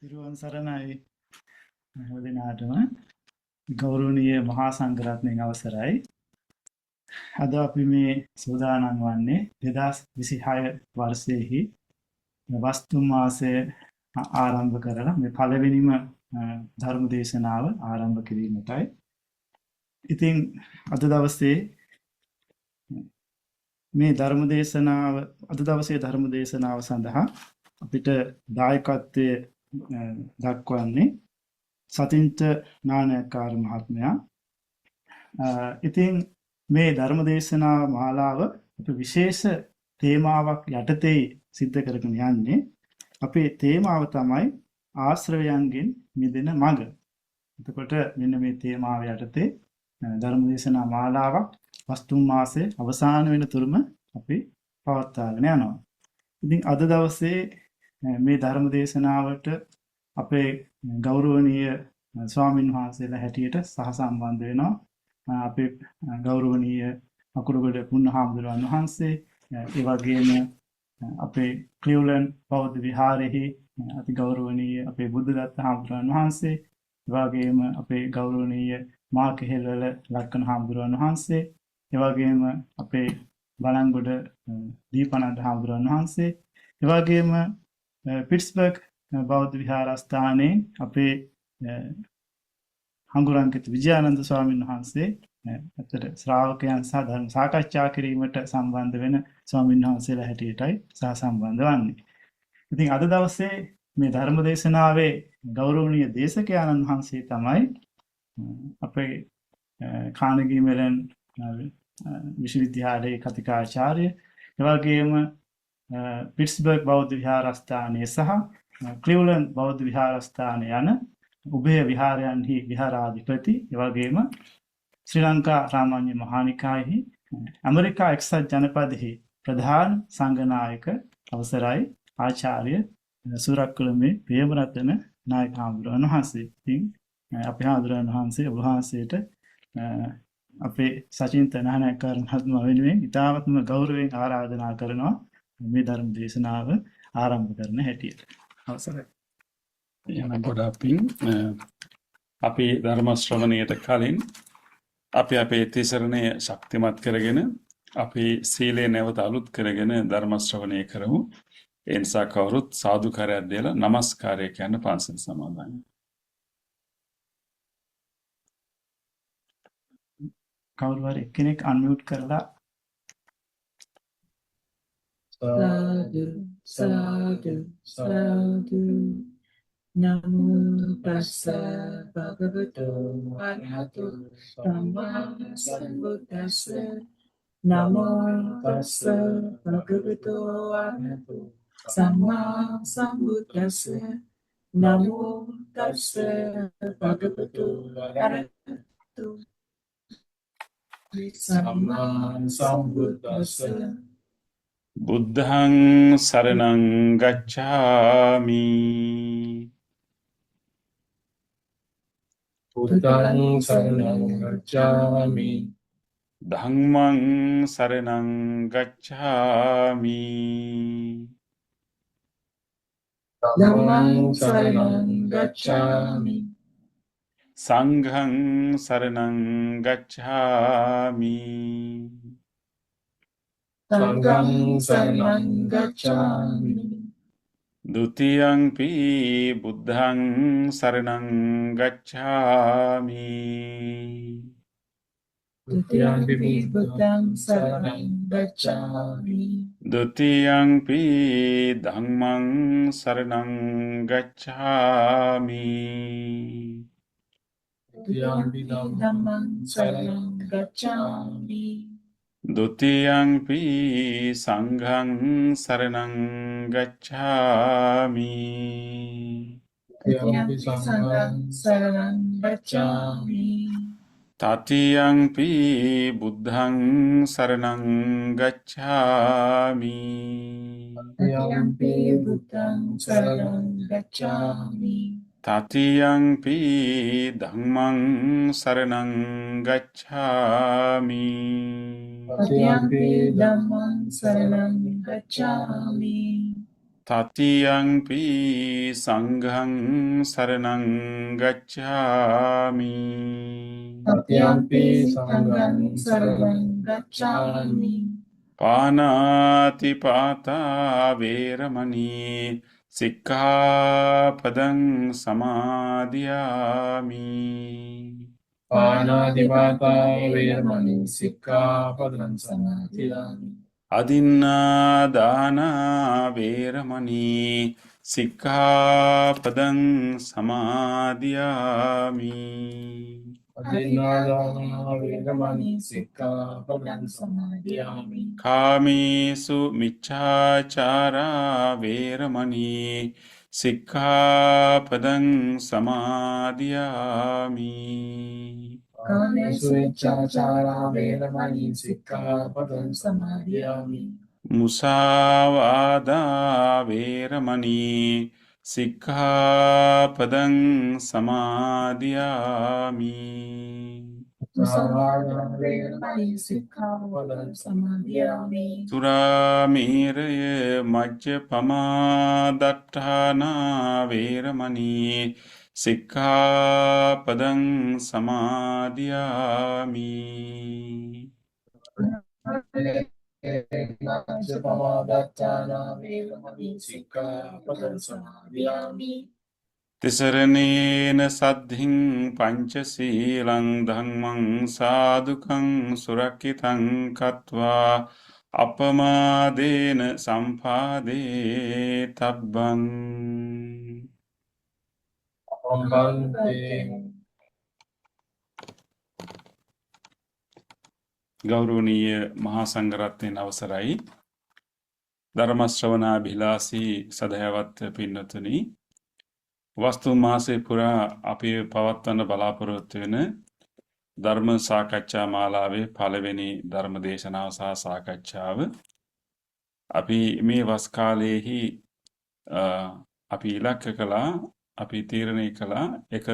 තිරුවන් සරණයි හැමදිනාටම ගෞරවනීය මහා සංඝරත්නයන් අවසරයි. අද අපි මේ සූදානම් වන්නේ 2026 වර්ෂයේහි වස්තු මාසය ආරම්භ කරලා මේ පළවෙනිම ධර්ම දේශනාව ආරම්භ කිරීමටයි. ඉතින් අද දවසේ මේ ධර්ම දේශනාව අද දවසේ ධර්ම දේශනාව සඳහා අපිට දායකත්වයේ දක්වන්නේ සතින්ත නානයක්කාර මහත්මයා. ඉතින් මේ ධර්ම දේශනා මාලාව අපි විශේෂ තේමාවක් යටතේ සිද්ධ කරගෙන යන්නේ. අපේ තේමාව තමයි ආශ්‍රවයන්ගෙන් මිදෙන මඟ. එතකොට මෙන්න මේ තේමාව යටතේ ධර්ම දේශනා මාලාවක් වස්තුම් මාසයේ අවසාන වෙන තුරුම අපි පවත්වාගෙන යනවා. ඉතින් අද දවසේ මේ ධර්ම දේශනාවට අපේ ගෞරවනීය ස්වාමින් වහන්සේලා හැටියට සහසම්බන්ධ වෙනවා. අපේ ගෞරවනීය අකුරුගොඩ පුන්නහාමුදුරන් වහන්සේ, ඒ වගේම අපේ ක්ලියුලන්ඩ් බෞද්ධ විහාරයේහි අති ගෞරවනීය අපේ බුද්ධදත්ත හාමුදුරන් වහන්සේ, ඒ වගේම අපේ ගෞරවනීය මාකහෙළවල ලක්කන හාමුදුරන් වහන්සේ, ඒ වගේම අපේ බලංගොඩ දීපනන්ද හාමුදුරන් වහන්සේ, ඒ වගේම පිට්ස්බර්ග් බෞද්ධ විහාරස්ථානයේ අපේ හංගුරංකිත විජයානන්ද ස්වාමීන් වහන්සේ අතට ශ්‍රාවකයන් සහ ධර්ම සාකච්ඡා කිරීමට සම්බන්ධ වෙන ස්වාමීන් වහන්සේලා හැටියටයි සහසම්බන්ධ වන්නේ. ඉතින් අද දවසේ මේ ධර්ම දේශනාවේ ගෞරවනීය දේශකයන්න් වහන්සේ තමයි අපේ කානගී මෙලන් විශ්වවිද්‍යාලයේ කතිකාචාර්ය, ඒ වගේම පිට්ස්බර්ග් බෞද්ධ විහාරස්ථානයේ සහ ක්ලිව්ලන්ඩ් බෞද්ධ විහාරස්ථානය යන උභය විහාරයන්හි විහාරාධිපති, ඒ වගේම ශ්‍රී ලංකා රාමඤ්ඤ මහානිකායෙහි ඇමරිකා එක්සත් ජනපදයෙහි ප්‍රධාන සංඝනායක අවසරයි ආචාර්ය සූරක්කුළුමේ ප්‍රේමරතන නායක හාමුදුරුවන් වහන්සේ. ඉතින් අපේ හාමුදුරුවන් වහන්සේ ඔබ වහන්සේට අපේ සචින්ත නානයක්කාර මහත්මයා වෙනුවෙන් ඉතාමත්ම ගෞරවයෙන් ආරාධනා කරනවා මේ ධර්ම දේශනාව ආරම්භ කරන හැටියට. අවසරයි. ගොඩාක් පිං. අපි ධර්ම ශ්‍රවණයට කලින් අපි අපේ තිසරණය ශක්තිමත් කරගෙන අපි සීලය නැවත අලුත් කරගෙන ධර්ම ශ්‍රවණය කරමු. ඒ නිසා කවුරුත් සාදුකාරයක් දීලා নমස්කාරය කියන පන්සල් සමාදන්. කවුරු හරි එක්කෙනෙක් අන්මියුට් කරලා සාදු සාදු සාදු නමෝ තස්ස භගවතු වරහතු සම්මා සම්බුද්දස්ස නමෝ තස්ස භගවතු වරහතු සම්මා සම්බුද්දස්ස නමෝ තස්ස භගවතු වරහතු සම්මා සම්බුද්දස්ස බුද්ධං සරණං ගච්ඡාමි. බුද්ධං සරණං ගච්ඡාමි. ධම්මං සරණං ගච්ඡාමි. ධම්මං සරණං ගච්ඡාමි. සංඝං සරණං ගච්ඡාමි. සංඝං සරණං ගච්ඡාමි. ဒ ුතියංපි බුද්ධං සරණං ගච්ඡාමි. ဒုတိယံ ပိබුද්ධං සරණං ගච්ඡාමි. ဒ ුතියංපි ධම්මං සරණං ගච්ඡාමි. ဒုတိယံ ပိධම්මං සරණං ගච්ඡාමි. ဒ ුතියංපි සංඝං සරණං ගච්ඡාමි. ဒုတိယံ ပိසංඝං සරණං ගච්ඡාමි. තතියංපි බුද්ධං සරණං ගච්ඡාමි. ဒုတိယံ ပိබුද්ධං සරණං ගච්ඡාමි. තතියංපි ධම්මං සරණං ගච්ඡාමි. ဒုတိယံ ပိဓမ္မං සරණං ගච්ඡාමි. තතියංපි සංඝං සරණං ගච්ඡාමි. Satyampi sangam saranam gacchami. පානාති පාතා වේරමණී සික්ඛාපදං සමාදියාමි. Panadipata veramani sikkhapadam samadhiyami. අදින්නා දානා වේරමණී සික්ඛාපදං සමාදියාමි. Adinadana veramani sikkhapadam samadhiyami. කාමේසු මිච්ඡාචාරා වේරමණී සික්ඛාපදං සමාදියාමි. Kamesu ichchāchārā veramani sikkhapadam samadhiyami. මුසාවාදා වේරමණී සික්ඛාපදං සමාදියාමි. Musāvāda veramani sikkhapadam samadhiyami. සුරාමේරය මජ්ජපමාදට්ඨානා වේරමණී සික්ඛාපදං සමාදියාමි. Japamadattana veramani sikkhapadam samadhiyami. තිසරණේන සද්ධින් පංචසීලං ධම්මං සාදුකං සුරක්ෂිතං කତ୍වා අපමාදේන සම්පාදේ තබ්බං. Ambante. ගෞරවනීය මහා සංඝරත්නයන් අවසරයි. ධර්ම ශ්‍රවණාභිලාෂී සදහවත් පින්නතුනි, වස්තු මාසයේ පුරා අපි පවත්වන බලාපොරොත්තු වෙන ධර්ම සාකච්ඡා මාලාවේ පළවෙනි ධර්ම දේශනාව සහ සාකච්ඡාව අපි මේ වස් කාලයේහි අපි ඉලක්ක කළා, අපි තීරණය කළා එක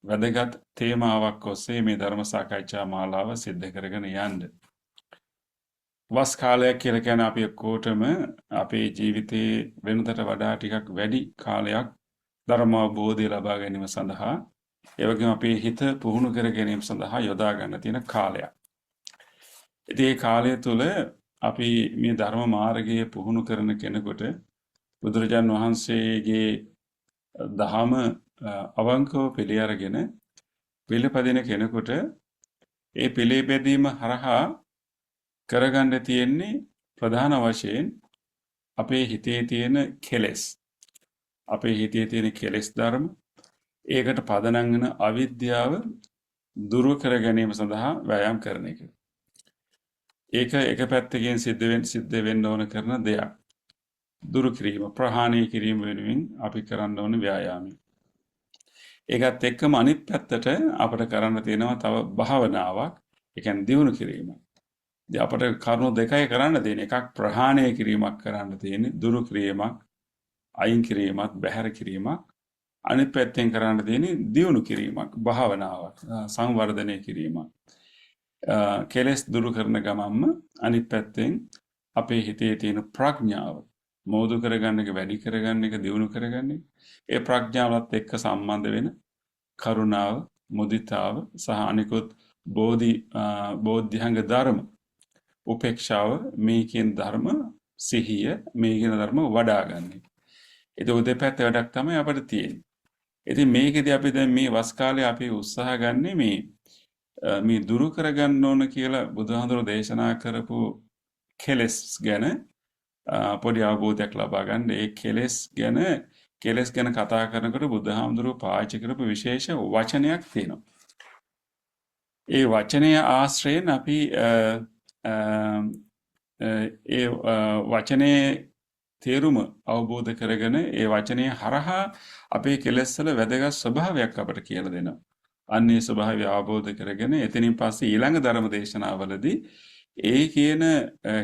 වැදගත් තේමාවක් ඔස්සේ මේ ධර්ම සාකච්ඡා මාලාව සිද්ධ කරගෙන යන්න. වස් කාලයක් කියලා කියන්නේ අපි ඔක්කොටම අපේ ජීවිතයේ වෙනතට වඩා ටිකක් වැඩි කාලයක් ධර්ම අවබෝධය ලබා ගැනීම සඳහා, ඒ වගේම අපේ හිත පුහුණු කර ගැනීම සඳහා යොදා ගන්න තියෙන කාලයක්. ඉතින් මේ කාලය තුල අපි මේ ධර්ම මාර්ගයේ පුහුණු කරන කෙනෙකුට බුදුරජාන් වහන්සේගේ දහම අවංකව පිළි අරගෙන පිළිපදින කෙනෙකුට ඒ පිළිපැදීම හරහා කරගන්න තියෙන්නේ ප්‍රධාන වශයෙන් අපේ හිතේ තියෙන කෙලෙස්. අපේ හිතේ තියෙන කෙලෙස් ධර්ම, ඒකට පදනම් වෙන අවිද්‍යාව දුරු කර ගැනීම සඳහා වෑයම් කරන එක. ඒක එක පැත්තකින් සිද්ධ වෙන්න ඕන කරන දෙයක්. දුරු කිරීම, ප්‍රහාණය කිරීම වෙනුවෙන් අපි කරන්න ඕන ව්‍යායාමය. ඒකත් එක්කම අනිත් පැත්තට අපිට කරන්න තියෙනවා තව භාවනාවක්, ඒ කියන්නේ දියුණු කිරීම. ඉතින් අපිට කරුණු දෙකයි කරන්න තියෙන. එකක් ප්‍රහාණය කිරීමක් කරන්න තියෙන්නේ, දුරු කිරීමක්, අයින් කිරීමක්, බැහැර කිරීමක්. අනිත් පැත්තෙන් කරන්න තියෙන්නේ දියුණු කිරීමක්, භාවනාවක්, සංවර්ධනය කිරීමක්. කෙලෙස් දුරු කරන ගමන්ම අනිත් පැත්තෙන් අපේ හිතේ තියෙන ප්‍රඥාව මෝදු කරගන්න එක, වැඩි කරගන්න එක, දියුණු කරගන්න එක. ඒ ප්‍රඥාවත් එක්ක සම්බන්ධ වෙන කරුණාව, මුදිතාව සහ අනිකුත් බෝධිංග ධර්ම, උපේක්ෂාව, මේ කියන ධර්ම, සිහිය, මේ කියන ධර්ම වඩා ගන්න. ඒක උදේ පැත්ත වැඩක් තමයි අපිට තියෙන්නේ. ඉතින් මේකෙදී අපි දැන් මේ වස් කාලේ අපි උත්සාහ ගන්නේ මේ දුරු කරගන්න ඕන කියලා බුදුහාමුදුරුවෝ දේශනා කරපු කෙලෙස් ගැන පොඩි අවබෝධයක් ලබා ගන්න. ඒ කෙලෙස් ගැන කතා කරනකොට බුදුහාමුදුරුවෝ පාවිච්චි කරපු විශේෂ වචනයක් තියෙනවා. ඒ වචනය ආශ්‍රයෙන් අපි ඒ වචනේ තේරුම අවබෝධ කරගෙන ඒ වචනේ හරහා අපේ කෙලෙස් වල වැදගත් ස්වභාවයක් අපට කියලා දෙනවා. අන්නේ ස්වභාවය අවබෝධ කරගෙන එතනින් පස්සේ ඊළඟ ධර්ම දේශනාවලදී ඒ කියන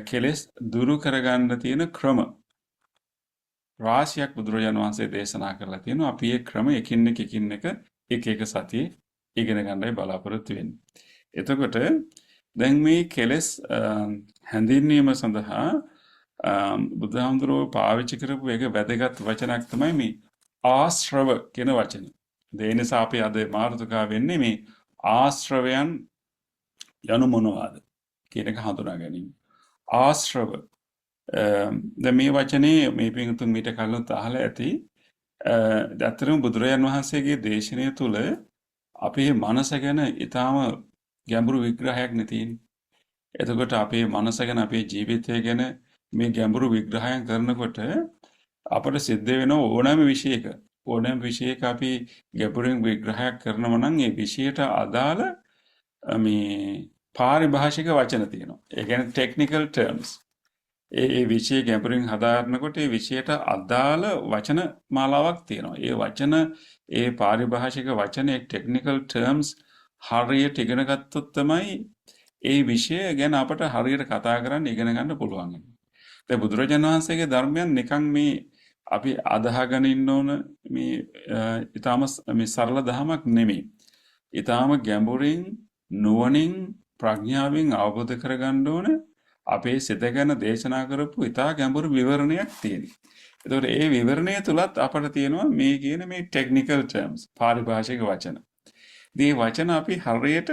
කෙලෙස් දුරු කරගන්න තියෙන ක්‍රම රාශියක් බුදුරජාණන් වහන්සේ දේශනා කරලා තියෙනවා. අපි ඒ ක්‍රම එකින් එක එක සතියේ ඉගෙන ගන්නයි බලාපොරොත්තු වෙන්නේ. එතකොට දැන් මේ කෙලෙස් හැඳින්වීම සඳහා බුදුහාමුදුරුවෝ පාවිච්චි කරපු එක වැදගත් වචනයක් තමයි මේ ආශ්‍රව කියන වචනේ. ඒ නිසා අපි අද මාතෘකාව වෙන්නේ මේ ආශ්‍රවයන් යනු මොනවාද කියන එක හඳුනා ගැනීම. ආශ්‍රව දැන් මේ වචනේ මේ පිටුතුන් මීට කලින් අහලා ඇති. ඇත්තටම බුදුරජාන් වහන්සේගේ දේශනය තුළ අපේ මනස ගැන ඊටාම ගැඹුරු විග්‍රහයක් නෙතිනේ. එතකොට අපේ මනස ගැන අපේ ජීවිතය ගැන මේ ගැඹුරු විග්‍රහයන් කරනකොට අපට සිද්ධ වෙන ඕනෑම විෂයක අපි ගැඹුරින් විග්‍රහයක් කරනවා නම් ඒ විෂයට අදාළ මේ පාරිභාෂික වචන තියෙනවා. ඒ කියන්නේ ටෙක්නිකල් ටර්ම්ස්. ඒ විෂය ගැඹුරින් හදාරනකොට ඒ විෂයට අදාළ වචන මාලාවක් තියෙනවා. ඒ වචන ඒ පාරිභාෂික වචන ඒ ටෙක්නිකල් ටර්ම්ස් හරියට ඉගෙන ගත්තොත් තමයි ඒ විෂය ගැන අපට හරියට කතා කරන්න ඉගෙන ගන්න පුළුවන්. දැන් බුදුරජාණන් වහන්සේගේ ධර්මයන් නිකන් මේ අපි අදහගෙන ඉන්න ඕන මේ ඊටාම මේ සරල දහමක් නෙමෙයි. ඊටාම ගැඹුරින් නුවණින් ප්‍රඥාවෙන් අවබෝධ කරගන්න ඕන අපේ සිත ගැන දේශනා කරපු ඊටා ගැඹුරු විවරණයක් තියෙනවා. ඒතකොට ඒ විවරණය තුලත් අපට තියෙනවා මේ කියන මේ ටෙක්නිකල් ටර්ම්ස් පාරිභාෂික වචන. මේ වචන අපි හරියට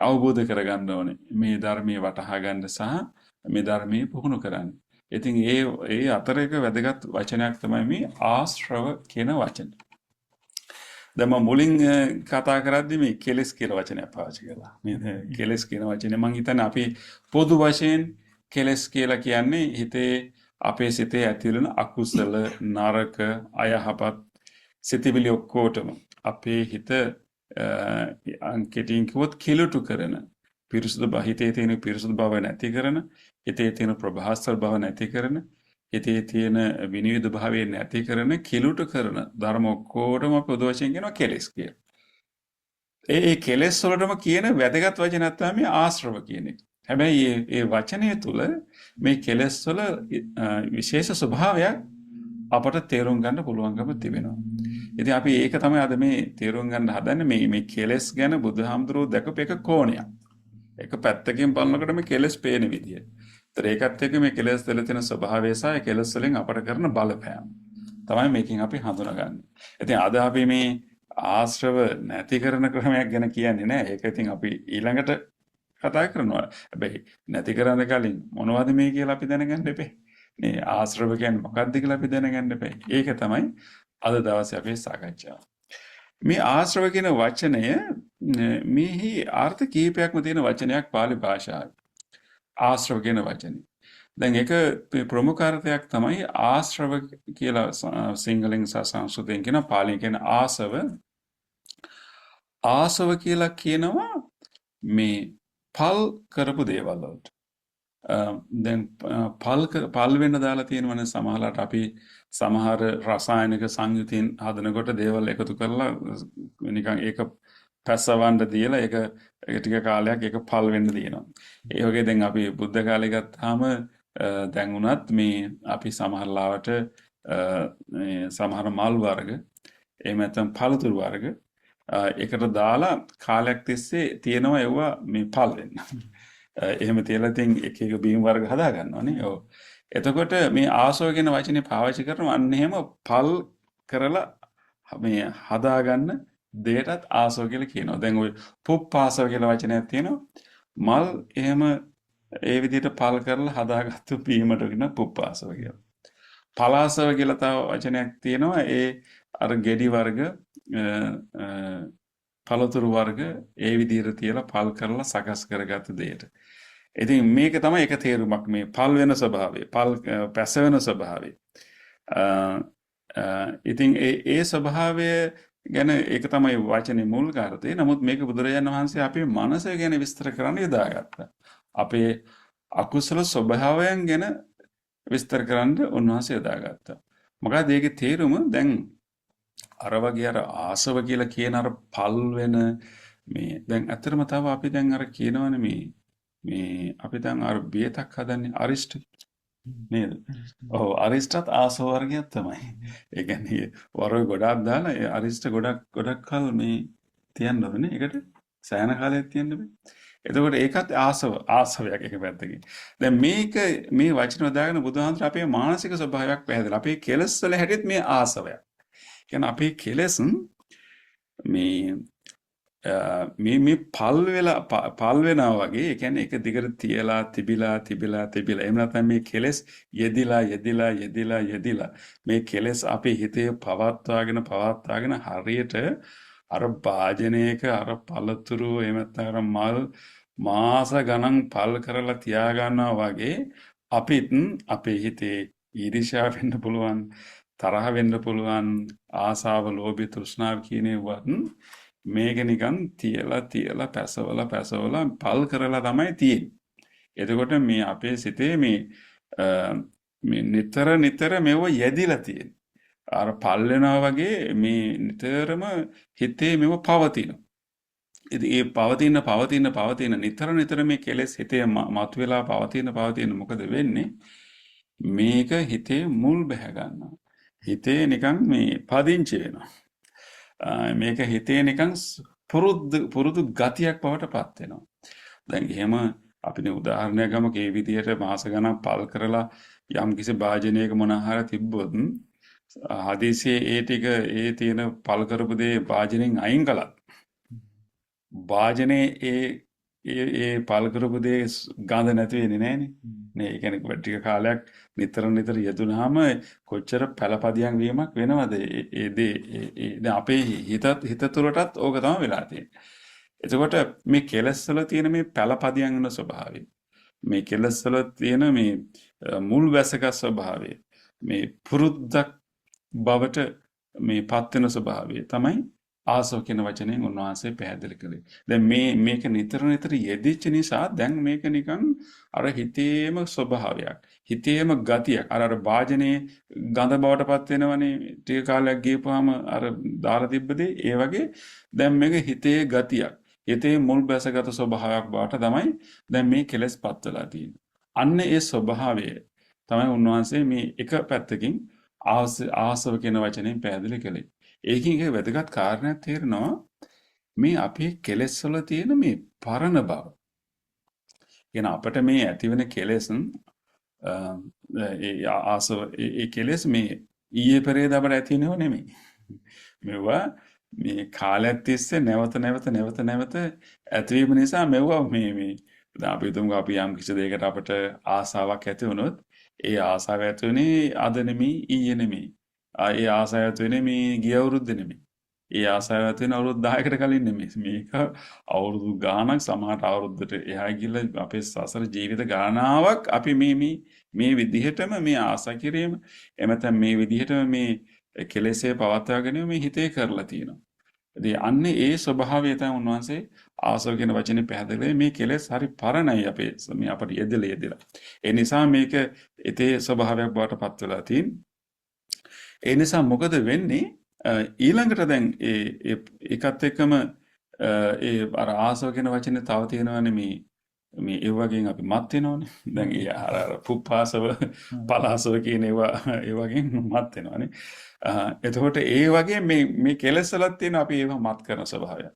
අවබෝධ කරගන්න ඕනේ. මේ ධර්මයේ වටහා ගන්න සහ මේ ධර්මයේ පුහුණු කරන්න. ඉතින් ඒ අතර එක වැදගත් වචනයක් තමයි මේ ආශ්‍රව කියන වචන. දැන් මම මුලින් කතා කරද්දි මේ කෙලස් කියලා වචනයක් පාවිච්චි කළා. මේ කෙලස් කියන වචනේ මම හිතන්නේ අපි පොදු වශයෙන් කෙලස් කියලා කියන්නේ හිතේ අපේ සිතේ ඇති වෙන අකුසල, නරක, අයහපත් සිතිවිලි ඔක්කොටම අපේ හිත අංකෙටින් කිව්වොත් කිලුටු කරන හිතේ තියෙන පිරිසුදු බව නැති කරන, හිතේ තියෙන ප්‍රභාස්වර බව නැති කරන, හිතේ තියෙන විනිවිද භාවය නැති කරන, කිලුටු කරන ධර්ම ඔක්කොටම පොදු වශයෙන් කියනවා කෙලෙස් කියලා. ඒ කෙලෙස් වලටම කියන වැදගත් වචනයක් තමයි ආශ්‍රව කියන එක. හැබැයි මේ වචනය තුල මේ කෙලෙස් වල විශේෂ ස්වභාවයක් අපට තේරුම් ගන්න පුළුවන්කම තිබෙනවා. ඉතින් අපි ඒක තමයි අද මේ තේරුම් ගන්න හදන්නේ මේ කෙලෙස් ගැන බුදුහාමුදුරුවෝ දැකපු එක කෝණයක්. එක පැත්තකින් බලනකොට මේ කෙලෙස් පේන විදිය. ඒතර ඒකත් එක්ක මේ කෙලෙස් වල තියෙන ස්වභාවය සහ කෙලෙස් වලින් අපට කරන බලපෑම තමයි මේකෙන් අපි හඳුනගන්නේ. ඉතින් අද අපි මේ ආශ්‍රව නැති කරන ක්‍රමයක් ගැන කියන්නේ නැහැ. ඒක ඉතින් අපි ඊළඟට කතා කරනවා. හැබැයි නැති කරන්න කලින් මොනවද මේ කියලා අපි දැනගන්න එපේ. මේ ආශ්‍රව කියන්නේ මොකක්ද කියලා අපි දැනගන්න එපේ. ඒක තමයි අද දවසේ අපේ සාකච්ඡාව. මේ ආශ්‍රව කියන වචනය මෙහි අර්ථ කීපයක්ම තියෙන වචනයක් පාලි භාෂාවේ. ආශ්‍රව කියන වචනේ. දැන් ඒක ප්‍රමුඛ අර්ථයක් තමයි ආශ්‍රව කියලා සිංහලෙන් සහ සංස්කෘතයෙන් කියන පාලියෙන් කියන ආසව. ආසව කියලා කියනවා මේ පල් කරපු දේවල් වලට. දැන් පල් වෙන්න දාලා තියෙනවනේ සමහරවිට අපි සමහර රසායනික සංයුතින් හදනකොට දේවල් එකතු කරලා නිකන් ඒක පැසවන්න දීලා ඒක ටික කාලයක් ඒක පල් වෙන්න දිනවා. ඒ වගේ දැන් අපි බුද්ධ කාලේ ගත්තාම දැන් උනත් මේ අපි සමහර ලාවට සමහර මල් වර්ග එහෙම නැත්නම් පළතුරු වර්ග ඒකට දාලා කාලයක් තිස්සේ තියෙනවා ඒවා මේ පල් වෙන්න. එහෙම තියලා ඉතින් එක එක බීම් වර්ග හදා ගන්නවානේ. ඔව්. එතකොට මේ ආසව කියන වචනේ පාවිච්චි කරනවා අන්න එහෙම පල් කරලා මේ හදාගන්න දෙයටත් ආසව කියලා කියනවා. දැන් ওই පුප්පාසව කියලා වචනයක් තියෙනවා. මල් එහෙම ඒ විදිහට පල් කරලා හදාගත්තු බීමට කියන පුප්පාසව කියලා. පලාසව කියලා තව වචනයක් තියෙනවා. ඒ අර ගෙඩි වර්ග පළතුරු වර්ග ඒ විදිහට තියලා පල් කරලා සකස් කරගත්ත දෙයට. ඉතින් මේක තමයි එක තේරුමක් මේ පල් වෙන ස්වභාවය, පල් පැසවෙන ස්වභාවය. ඉතින් ඒ ස්වභාවය ගැන ඒක තමයි වචනේ මූල කාර්යය. නමුත් මේක බුදුරජාණන් වහන්සේ අපේ මනස ගැන විස්තර කරන්න යොදාගත්තා. අපේ අකුසල ස්වභාවයන් ගැන විස්තර කරන්න උන්වහන්සේ යොදාගත්තා. මොකද ඒකේ තේරුම දැන් අර වගේ අර ආසව කියලා කියන අර පල් වෙන මේ දැන් අතරම තව අපි දැන් අර කියනවනේ මේ අපි දැන් අර බියතක් හදන්නේ අරිෂ්ඨ නේද? ඔව් අරිෂ්ඨත් ආසව වර්ගයක් තමයි. ඒ කියන්නේ වර ගොඩක් දාලා ඒ අරිෂ්ඨ ගොඩක් කල් මේ තියන්න ඕනේ. ඒකට සෑහෙන කාලයක් තියෙන්න බෑ. එතකොට ඒකත් ආසවයක් එක පැත්තකින්. දැන් මේක මේ වචන වදාගෙන බුදුහාමුදුර අපේ මානසික ස්වභාවයක් පැහැදිලා. අපේ කෙලස් වල හැටිත් මේ ආසවයක්. කියන්නේ අපේ කෙලස් මේ මේ පල් වෙනවා වගේ. ඒ කියන්නේ එක දිගට තිබිලා එහෙම නැත්නම් මේ කෙලස් යෙදිලා මේ කෙලස් අපේ හිතේ පවත්වාගෙන හරියට අර භාජනයක අර පළතුරු එහෙම නැත්නම් අර මල් මාස ගණන් පල් කරලා තියා ගන්නවා වගේ අපිත් අපේ හිතේ ඊර්ෂ්‍යාව වෙන්න පුළුවන්, තරහ වෙන්න පුළුවන්, ආසාව, ලෝභය, තෘෂ්ණාව කියන ඒවාත් මේක නිකන් තියලා පැසවලා පල් කරලා තමයි තියෙන්නේ. එතකොට මේ අපේ සිතේ මේ නිතර මේව යෙදිලා තියෙන්නේ. අර පල් වෙනවා වගේ මේ නිතරම හිතේ මේව පවතිනවා. ඉතින් ඒ පවතින නිතර මේ කෙලෙස් හිතේ මතුවලා පවතින මොකද වෙන්නේ? මේක හිතේ මුල් බැහැ ගන්නවා. හිතේ නිකන් මේ පදිංචි වෙනවා. මේක හිතේ නිකන් පුරුදු ගතියක් බවට පත් වෙනවා. දැන් එහෙම අපි උදාහරණයක් ගමු. ඒ විදිහට මාස ගණන් පල් කරලා යම් කිසි භාජනයක මොන ආහාර තිබ්බොත් හදිසියේ ඒ තියෙන පල් කරපු දේ භාජනෙන් අයින් කළා. භාජනේ ඒ පල් කරපු දේ ගඳ නැති වෙන්නේ නැහනේ. නේ ඒ කියන්නේ ටික කාලයක් නිතර යෙදුනහම කොච්චර පළපදියම් වීමක් වෙනවද? ඒ දැන් අපේ හිත තුළටත් ඕක තමයි වෙලා තියෙන්නේ. එතකොට මේ කෙලස් වල තියෙන මේ පළපදියම් වෙන ස්වභාවය, මේ කෙලස් වල තියෙන මේ මුල් වැසක ස්වභාවය, මේ පුරුද්දක් බවට මේ පත් වෙන ස්වභාවය තමයි ආසව කියන වචනයෙන් උන්වහන්සේ පැහැදිලි කළේ. දැන් මේක නිතර යෙදිච්ච නිසා දැන් මේක නිකන් අර හිතේම ස්වභාවයක්, හිතේම ගතියක්. අර භාජනයේ ගඳ බවට පත් වෙනවනේ ටික කාලයක් ගියපුවාම අර දාලා තිබ්බදී ඒ වගේ දැන් මේක හිතේ ගතියක්. හිතේ මුල් බැසගත ස්වභාවයක් බවට තමයි දැන් මේ කෙලස් පත් වෙලා තියෙන්නේ. අන්න ඒ ස්වභාවය තමයි උන්වහන්සේ මේ එක පැත්තකින් ආසව කියන වචනයෙන් පැහැදිලි කළේ. ඒකින් එක වැදගත් කාරණයක් තේරෙනවා මේ අපේ කෙලෙස් වල තියෙන මේ පරණ බව. කියන අපිට මේ ඇතිවෙන කෙලෙස් ඒ ආසව ඒ කෙලෙස් මේ ඊයේ පෙරේද අපිට ඇති වෙනව නෙමෙයි. මේවා මේ කාලයක් තිස්සේ නැවත ඇතිවීම නිසා මේවා මේ දැන් අපි හිතමු අපි යම් කිසි දෙයකට අපිට ආසාවක් ඇති වුණොත් ඒ ආසාව ඇති වෙන්නේ අද නෙමෙයි ඊයේ නෙමෙයි. ඒ ආසාව ඇති වෙන්නේ මේ ගිය අවුරුද්දේ නෙමෙයි. ඒ ආසාව ඇති වෙන අවුරුදු 10කට කලින් නෙමෙයි. මේක අවුරුදු ගාණක් සමහරට අවුරුද්දට එහා ගිහලා අපේ සසර ජීවිත ගානාවක් අපි මේ විදිහටම මේ ආසා කිරීම එමෙතන මේ විදිහටම මේ කෙලෙසේ පවත්වා ගැනීම මේ හිතේ කරලා තියෙනවා. ඉතින් අන්නේ ඒ ස්වභාවය තමයි උන්වහන්සේ ආසව කියන වචනේ පැහැදිලි මේ කෙලෙස් හරි පරණයි මේ අපට යෙදලා. ඒ නිසා මේක ඉතේ ස්වභාවයක් බවට පත් වෙලා තියෙන්නේ. ඒ නිසා මොකද වෙන්නේ ඊළඟට දැන් ඒකත් එක්කම ඒ අර ආසව කියන වචනේ තව තියෙනවානේ මේ ඒ වගේන් අපි මත් වෙනවනේ. දැන් ඒ අර පුප්පාසව පලාසව කියන ඒවා ඒ වගේන් මත් වෙනවනේ. එතකොට ඒ වගේ මේ කෙලෙස් වලත් තියෙන අපි ඒවා මත් කරන ස්වභාවය.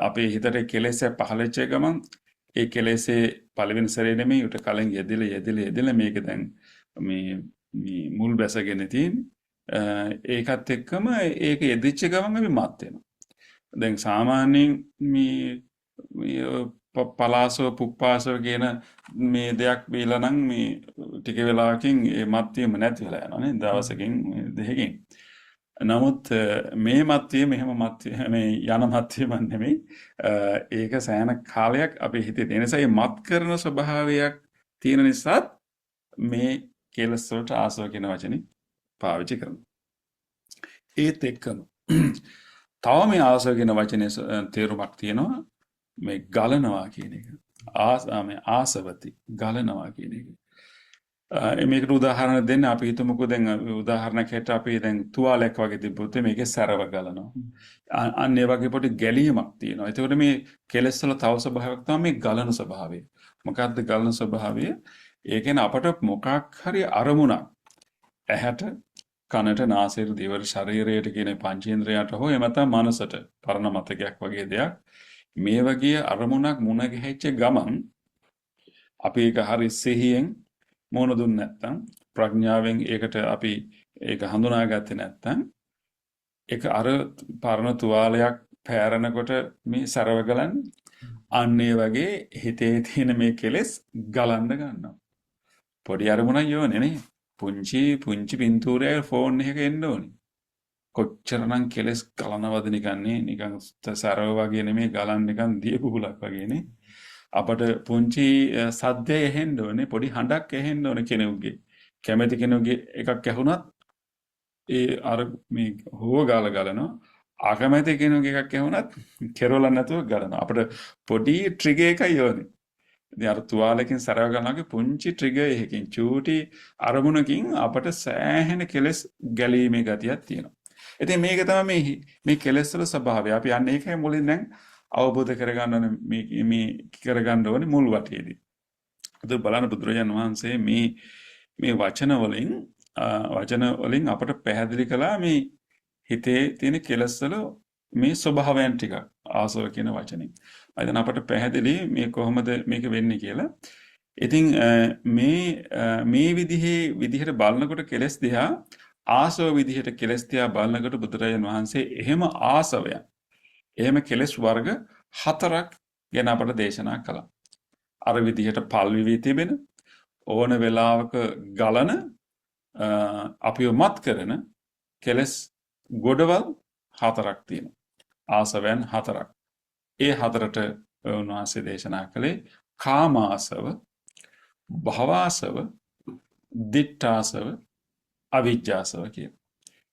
අපේ හිතට කෙලෙස් පහළච්ච ගමන් ඒ කෙලෙස්ේ පළවෙනි සැරේ නෙමෙයි උට කලින් යෙදিলা මේක දැන් මේ මුල් බැසගෙන තියෙන්නේ. ඒකත් එක්කම ඒක යෙදිච්ච ගමන් අපි මත් වෙනවා. දැන් සාමාන්‍යයෙන් මේ පලාසව පුප්පාසව කියන මේ දෙයක් බීලා නම් මේ ටික වෙලාවකින් ඒ මත් වීම නැති වෙලා යනවා නේ දවසකින් දෙකකින්. නමුත් මේ මත් වීම එහෙම මේ යන මත් වීම නෙමෙයි. ඒක සෑහෙන කාලයක් අපේ හිතේ තියෙන නිසා මේ මත් කරන ස්වභාවයක් තියෙන නිසා මේ කෙලස් වලට ආසව කියන වචනේ පාවිච්චි කරනවා. ඒත් එක්කම තව මේ ආසව කියන වචනේ තේරුමක් තියෙනවා මේ ගලනවා කියන එක. ආසවති ගලනවා කියන එක. මේකට උදාහරණ දෙන්න අපි හිතමුකෝ දැන් උදාහරණයක් හැට අපි දැන් තුවාලයක් වගේ තිබ්බොත් මේකේ සැරව ගලනවා. අන්න ඒ වගේ පොඩි ගැලීමක් තියෙනවා. ඒකෝට මේ කෙලස් වල තව ස්වභාවයක් තමයි මේ ගලන ස්වභාවය. මොකක්ද ගලන ස්වභාවය? ඒ කියන්නේ අපට මොකක් හරි අරමුණක් ඇහැට කනට නාසයට දිවට ශරීරයට කියන පංචේන්ද්‍රයන්ට හෝ එමෙතන මනසට පරණ මතකයක් වගේ දෙයක් මේ වගේ අරමුණක් මුණ ගැහිච්ච ගමන් අපි ඒක හරි සිහියෙන් මුණ දුන්නේ නැත්නම් ප්‍රඥාවෙන් ඒකට අපි ඒක හඳුනාගත්තේ නැත්නම් ඒක අර පරණ තුවාලයක් පෑරනකොට මේ සරව ගලන්නේ අන්න ඒ වගේ හිතේ තියෙන මේ කෙලෙස් ගලන්න ගන්නවා. පොඩි අරමුණක් යෝනේ නේ. පුංචි පින්තූරයක ෆෝන් එකක එන්න ඕනේ. කොච්චරනම් කෙලෙස් ගලනවද නිකන් සරව වගේ නෙමෙයි ගලන්න නිකන් දියපුහුලක් වගේ නේ. අපට පුංචි සද්දය ඇහෙන්න ඕනේ, පොඩි හඬක් ඇහෙන්න ඕනේ කෙනෙකුගේ. කැමැති කෙනෙකුගේ එකක් ඇහුණත් ඒ අර මේ හුව ගලනවා. අකමැති කෙනෙකුගේ එකක් ඇහුණත් කෙරවල නැතුව ගලනවා. අපිට පොඩි ට්‍රිගර් එකයි ඕනේ. ඉතින් අර තුවාලකින් සරව ගලනවාගේ පුංචි ට්‍රිගර් එකකින් චූටි අරමුණකින් අපට සෑහෙන කෙලස් ගැලීමේ ගතියක් තියෙනවා. ඉතින් මේක තමයි මේ කෙලස් වල ස්වභාවය. අපි යන්නේ ඒකයි මුලින් දැන් අවබෝධ කරගන්න ඕනේ මේ කරගන්න ඕනේ මුල් වටේදී. ඒක බලන්න බුදුරජාණන් වහන්සේ මේ වචන වලින් අපට පැහැදිලි කළා මේ හිතේ තියෙන කෙලස් වල මේ ස්වභාවයන් ටික ආසව කියන වචනේ. අයිතන අපට පැහැදිලි මේ කොහොමද මේක වෙන්නේ කියලා. ඉතින් මේ විදිහට බලනකොට කෙලස් දිහා ආසව විදිහට කෙලස් දිහා බලනකොට බුදුරජාණන් වහන්සේ එහෙම ආසවයන් එහෙම කෙලස් වර්ග 4ක් ගැන අපට දේශනා කළා. අර විදිහට පල් විවි තිබෙන ඕන වෙලාවක ගලන අපිව මත් කරන කෙලස් ගොඩවල් 4ක් තියෙනවා. ආසවයන් 4ක්. ඒ 4ට උන්වහන්සේ දේශනා කළේ කාමාසව, භවආසව, දිඨාසව, අවිජ්ජාසව කියලා.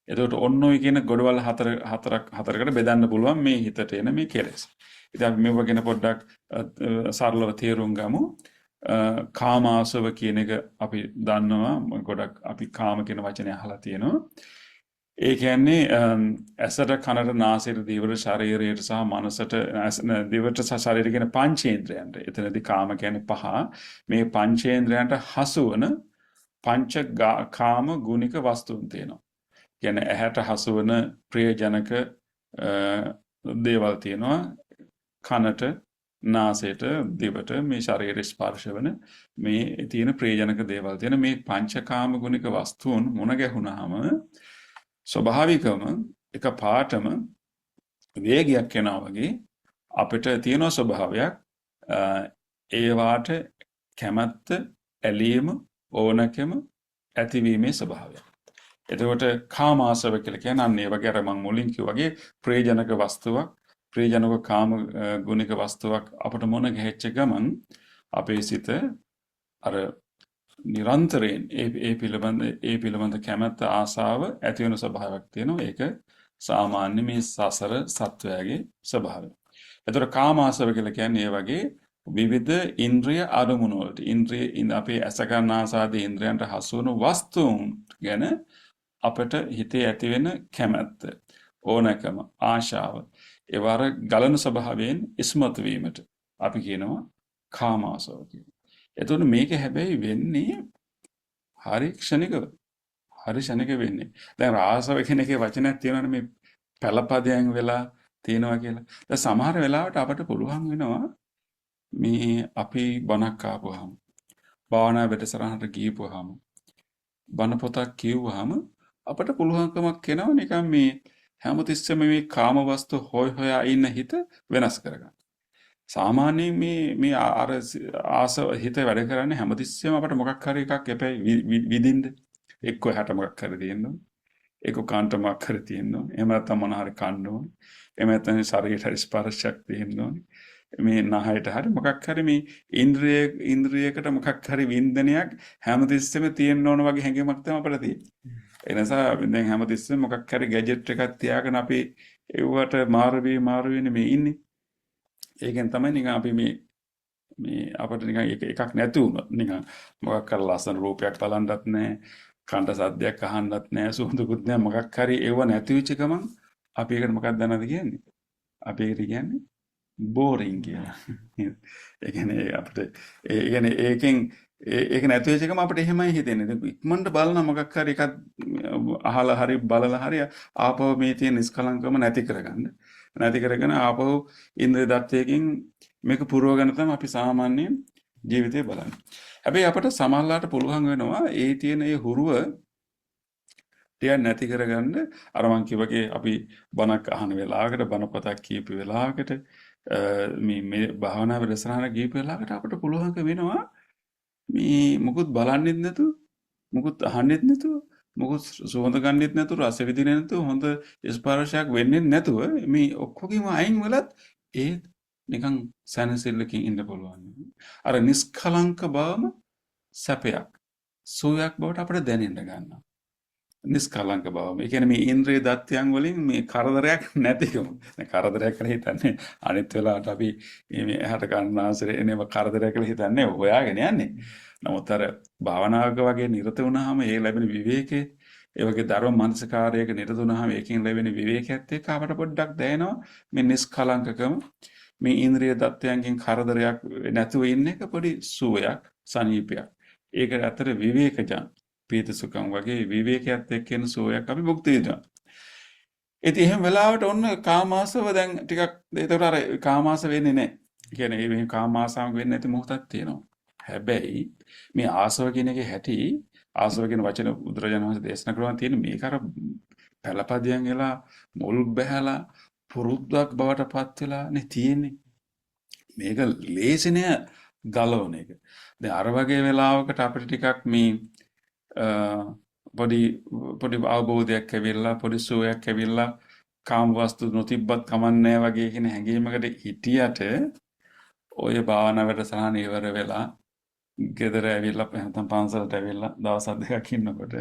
එතකොට ඔන්න ඔය කියන ගොඩවල් හතරකට බෙදන්න පුළුවන් මේ හිතට එන මේ කෙලෙස්. ඉතින් අපි මේව ගැන පොඩ්ඩක් සරලව තේරුම් ගමු. කාමාසව කියන එක අපි දන්නවා. ගොඩක් අපි කාම කියන වචනේ අහලා තියෙනවා. ඒ කියන්නේ ඇසට, කනට, නාසයට, දිවට, ශරීරයට සහ මනසට දිවට සහ ශරීරය කියන පංචේන්ද්‍රයන්ට. එතනදී කාම කියන්නේ 5. මේ පංචේන්ද්‍රයන්ට හසු වන පංච කාම ගුණික වස්තුන් තියෙනවා. කියන්නේ ඇහැට හසුවන ප්‍රියජනක දේවල් තියෙනවා. කනට, නාසයට, දිවට මේ ශරීර ස්පර්ශ වෙන මේ තියෙන ප්‍රියජනක දේවල් තියෙන මේ පංචකාම ගුණික වස්තුන් මුණ ගැහුණාම ස්වභාවිකවම එක පාටම වේගයක් එනවා වගේ අපිට තියෙන ස්වභාවයක් ඒවාට කැමැත්ත, ඇලීම, ඕනකම ඇතිවීමේ ස්වභාවයක්. එතකොට කාමාසව කියලා කියන්නේ අන්න ඒ වගේ අර මම මුලින් කිව්වා වගේ ප්‍රේජනක වස්තුවක්, ප්‍රේජනක කාම ගුණික වස්තුවක් අපට මොන ගැහෙච්ච ගමන් අපේ සිත අර නිරන්තරයෙන් ඒ පිළිබඳ කැමැත්ත, ආසාව ඇති වෙන ස්වභාවයක් තියෙනවා. ඒක සාමාන්‍ය මේ සසර සත්වයාගේ ස්වභාවය. එතකොට කාමාසව කියලා කියන්නේ ඒ වගේ විවිධ ඉන්ද්‍රිය අරමුණු වලට අපේ අසකරණාසාදී ඉන්ද්‍රයන්ට හසු වන වස්තුන් ගැන අපට හිතේ ඇති වෙන කැමැත්ත, ඕනකම, ආශාව ඒවර ගලන ස්වභාවයෙන් ඉස්මතු වීමට අපි කියනවා කාමාසව කියලා. එතකොට මේක හැබැයි වෙන්නේ හරි ක්ෂණිකව. හරි ක්ෂණික වෙන්නේ. දැන් රාසව කියන එකේ වචනයක් තියෙනවනේ මේ පළපදයන් වෙලා තියෙනවා කියලා. දැන් සමහර වෙලාවට අපට පුළුවන් වෙනවා මේ අපි බණක් ආපුවාම, භාවනා වැඩසටහනට ගිහපුවාම, බණ පොතක් කියවුවාම අපට පුළුවන්කමක් එනවා නිකන් මේ හැමතිස්සෙම මේ කාම වස්තු හොයා ඉන්න හිත වෙනස් කරගන්න. සාමාන්‍යයෙන් මේ අර ආසව හිත වැඩ කරන්නේ හැමතිස්සෙම අපට මොකක් හරි එකක් එපැයි විඳින්න. එක්ක හැට මොකක් හරි තියෙන්න ඕනේ. එක්ක කාන්ට මොකක් හරි තියෙන්න ඕනේ. එහෙම නැත්නම් මොන හරි කන්න ඕනේ. එහෙම නැත්නම් ශරීරයට ස්පර්ශයක් තියෙන්න ඕනේ. මේ නහයට හරි මොකක් හරි මේ ඉන්ද්‍රියයකට මොකක් හරි වින්දනයක් හැමතිස්සෙම තියෙන්න ඕන වගේ හැඟීමක් තමයි අපිට තියෙන්නේ. ඒ නිසා දැන් හැමතිස්සෙම මොකක් හරි ගැජට් එකක් තියාගෙන අපි ඒවට මාරු වෙන්නේ මේ ඉන්නේ. ඒකෙන් තමයි නිකන් අපි මේ අපිට නිකන් එකක් නැති වුණොත් නිකන් මොකක් හරි ලස්සන රූපයක් බලන්නත් නැහැ, කන්ට සද්දයක් අහන්නත් නැහැ, සුවඳකුත් නැහැ, මොකක් හරි ඒව නැති වෙච්ච ගමන් අපි ඒකට මොකක්ද දන්නවද කියන්නේ? අපි ඒකට කියන්නේ බෝරින් කියලා. ඒ කියන්නේ අපිට ඒකෙන් ඒක නැති වෙච්ච එකම අපිට එහෙමයි හිතෙන්නේ. ඉතින් ඉක්මනට බලන මොකක් හරි එකක් අහලා හරි බලලා හරි ආපහු මේ තියෙන නිස්කලංකම නැති කරගන්න. නැති කරගෙන ආපහු ඉන්ද්‍රිය දත්තයකින් මේක පුරවගෙන තමයි අපි සාමාන්‍ය ජීවිතේ බලන්නේ. හැබැයි අපිට සමහරලාට පුළුවන් වෙනවා ඒ තියෙන ඒ හුරුව ටිකක් නැති කරගන්න අර මං කිව්වගේ අපි බණක් අහන වෙලාවකට බණ පොතක් කියපු වෙලාවකට මේ භාවනා වැඩසටහන කියපු වෙලාවකට අපිට පුළුවන්ක වෙනවා මේ මුකුත් බලන්නෙත් නැතුව මුකුත් අහන්නෙත් නැතුව මුකුත් සුවඳ ගන්නෙත් නැතුව රස විඳින්නෙත් නැතුව හොඳ ස්පර්ශයක් වෙන්නේ නැතුව මේ ඔක්කොගෙම අයින් වෙලත් ඒ නිකන් සැනසෙල්ලකින් ඉන්න පුළුවන්. අර නිස්කලංක බවම සැපයක් සුවයක් බවට අපිට දැනෙන්න ගන්නවා. නිස්කලංක බව. ඒ කියන්නේ මේ ඉන්ද්‍රිය දත්තයන් වලින් මේ කරදරයක් නැතිකම. දැන් කරදරයක් කියලා හිතන්නේ අනිත් වෙලාවට අපි මේ එහාට ගන්නාසරේ එනේම කරදරයක් කියලා හිතන්නේ හොයාගෙන යන්නේ. නමුත් අර භාවනාවක වගේ නිරත වුණාම ඒ ලැබෙන විවේකේ ඒ වගේ ධර්ම මනසකාරයක නිරත වුණාම ඒකෙන් ලැබෙන විවේකයත් එක්ක අපට පොඩ්ඩක් දැනෙනවා මේ නිස්කලංකකම මේ ඉන්ද්‍රිය දත්තයන්ගෙන් කරදරයක් නැතුව ඉන්න එක පොඩි සුවයක් සනීපයක්. ඒක අතර විවේකජන පීති සුඛම් වගේ විවේකයක් එක්ක එන සෝයක් අපි භුක්ති විඳිනවා. ඉතින් එහෙම වෙලාවට ඔන්න කාමාසව දැන් ටිකක් ඒතකොට අර කාමාස වෙන්නේ නැහැ. ඒ කියන්නේ මේ කාමාසාවක් වෙන්නේ නැති මොහොතක් තියෙනවා. හැබැයි මේ ආසව කියන එකේ හැටි ආසව කියන වචන බුදුරජාණන් වහන්සේ දේශනා කරනවා තියෙන මේක අර පළපදියන් වෙලා මුල් බහැලා පුරුද්දක් බවට පත් වෙලා නේ තියෙන්නේ. මේක ලේසි නෑ ගලවන එක. දැන් අර වගේ වෙලාවකට අපිට ටිකක් මේ පොඩි අවබෝධයක් ඇවිල්ලා පොඩි සුවයක් ඇවිල්ලා කාම වස්තු නොතිබ්බත් කමන්නේ වගේ කියන හැඟීමකට හිටියට ඔය භාවනා වැඩසටහන ඉවර වෙලා ගෙදර ඇවිල්ලා නැත්නම් පන්සලට ඇවිල්ලා දවස් දෙකක් ඉන්නකොට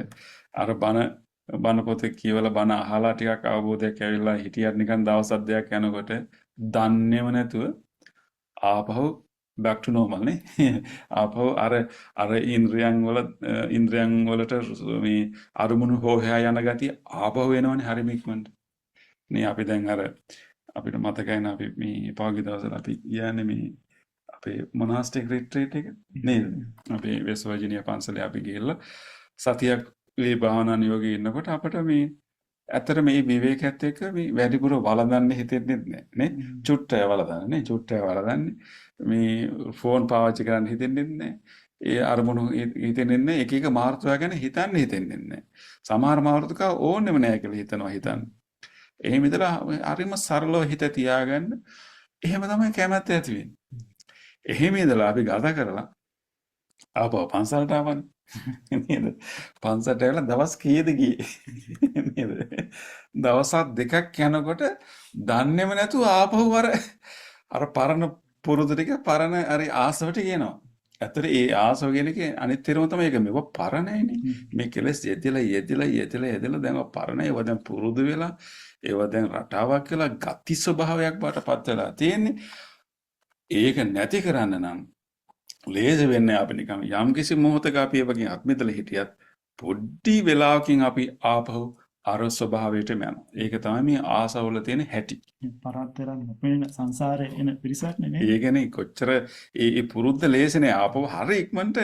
අර බණ පොත කියවලා බණ අහලා ටිකක් අවබෝධයක් ඇවිල්ලා හිටියට නිකන් දවස් දෙකක් යනකොට දන්නේම නැතුව ආපහු back to normal නේ ආපහු අර ඉන්ද්‍රයන් වලට මේ අරමුණු හොයා යන ගතිය ආපහු එනවනේ හරිම ඉක්මනට නේ අපි දැන් අර අපිට මතකයි අපි මේ පහුගිය දවස්වල අපි කියන්නේ මේ අපේ මොනාස්ටික් රිට්‍රීට් එක නේද අපේ වෙස්ට් වර්ජිනියා පන්සලේ අපි ගිහලා සතියක් මේ භාවනා නියෝගයේ ඉන්නකොට අපිට මේ ඇත්තට මේ විවේකයත් එක්ක මේ වැඩිපුර වළඳන්න හිතෙන්නේ නැහැ නේ චුට්ටය වළඳන්නේ මේ ෆෝන් පාවිච්චි කරන්න හිතෙන්නේ නැහැ ඒ අරමුණු හිතෙන්නේ නැහැ එක මාර්තුවා ගැන හිතෙන්නේ නැහැ සමහර මාර්තුක ඕනෙම නැහැ කියලා හිතන්නේ එහෙම ඉඳලා හරිම සරලව හිත තියාගන්න එහෙම තමයි කැමැත්ත ඇති වෙන්නේ එහෙම ඉඳලා අපි ගත කරලා ආපහු පන්සලට ආවනේ නේද පන්සලට ඇවිල්ලා දවස් කීයද ගියේ නේද දවස් දෙකක් යනකොට දන්නේම නැතුව ආපහු අර පරණ පුරුදු ටික පරණ හරි ආසවට කියනවා ඇත්තට ඒ ආසව කියන එකේ අනිත් තේරුම තමයි ඒක මේක පරණයිනේ මේ කෙලස් යෙදিলা දැන් පරණ ඒවා දැන් පුරුදු වෙලා ඒවා දැන් රටාවක් කියලා ගති ස්වභාවයක් බාටපත් වෙලා තියෙන්නේ ඒක නැති කරන්න නම් ලේසි වෙන්නේ අපි නිකන් යම් කිසි මොහොතක අපි ඒ වගේ අත්මිතල හිටියත් පොඩි වෙලාවකින් අපි ආපහු අර ස්වභාවයට යනවා. ඒක තමයි මේ ආසවල තියෙන හැටි. පරතරම් නොපෙනෙන සංසාරේ එන පිරිසක් නෙමෙයි. ඒ කියන්නේ කොච්චර ඒ පුරුද්ද ලේසිනේ ආපහු හරි ඉක්මනට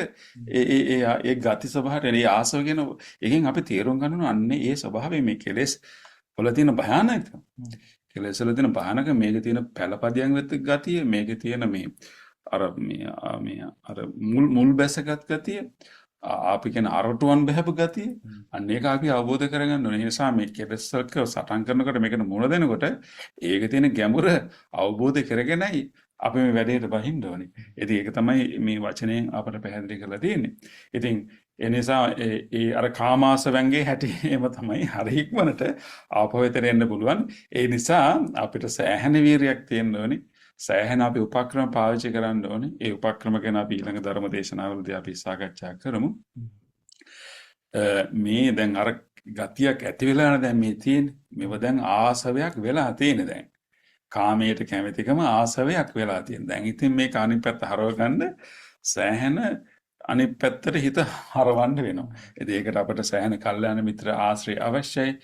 ඒ ගති ස්වභාවයට ඒ ආසව කියන එකෙන් අපි තේරුම් ගන්න ඕන අන්නේ ඒ ස්වභාවය මේ කෙලෙස් වල තියෙන භයානකම. කෙලෙස් වල තියෙන භයානක මේකේ තියෙන පළපදියන් වෙත් ගතිය මේකේ තියෙන මේ අර මුල් බැසගත් ගතිය අපි කියන අරටුවන් බහැපු ගතිය අන්න ඒක අපි අවබෝධ කරගන්න ඕනේ. ඒ නිසා මේ කෙලෙස්ක සටන් කරනකොට මේකට මුණ දෙනකොට ඒක තියෙන ගැඹුර අවබෝධ කරගෙනයි අපි මේ වැඩේට බහින්න ඕනේ. ඉතින් ඒක තමයි මේ වචනයෙන් අපට පැහැදිලි කරලා තියෙන්නේ. ඉතින් ඒ නිසා ඒ අර කාමාසවන්ගේ හැටි එම තමයි හරි ඉක්මනට ආපහු එතන එන්න පුළුවන්. ඒ නිසා අපිට සෑහෙන වීරියක් තියෙන්න ඕනේ. සෑහෙන අපි උපක්‍රම පාවිච්චි කරන්න ඕනේ. ඒ උපක්‍රම ගැන අපි ඊළඟ ධර්ම දේශනාවලදී අපි සාකච්ඡා කරමු. මේ දැන් අර ගතියක් ඇති වෙලා දැන් මේ තියෙන්නේ. මේව දැන් ආසවයක් වෙලා තියෙන්නේ දැන්. කාමයට කැමැතිකම ආසවයක් වෙලා තියෙනවා. දැන් ඉතින් මේක අනිත් පැත්ත හරව ගන්න සෑහෙන අනිත් පැත්තට හිත හරවන්න වෙනවා. ඉතින් ඒකට අපිට සෑහෙන කල්යාණ මිත්‍ර ආශ්‍රය අවශ්‍යයි.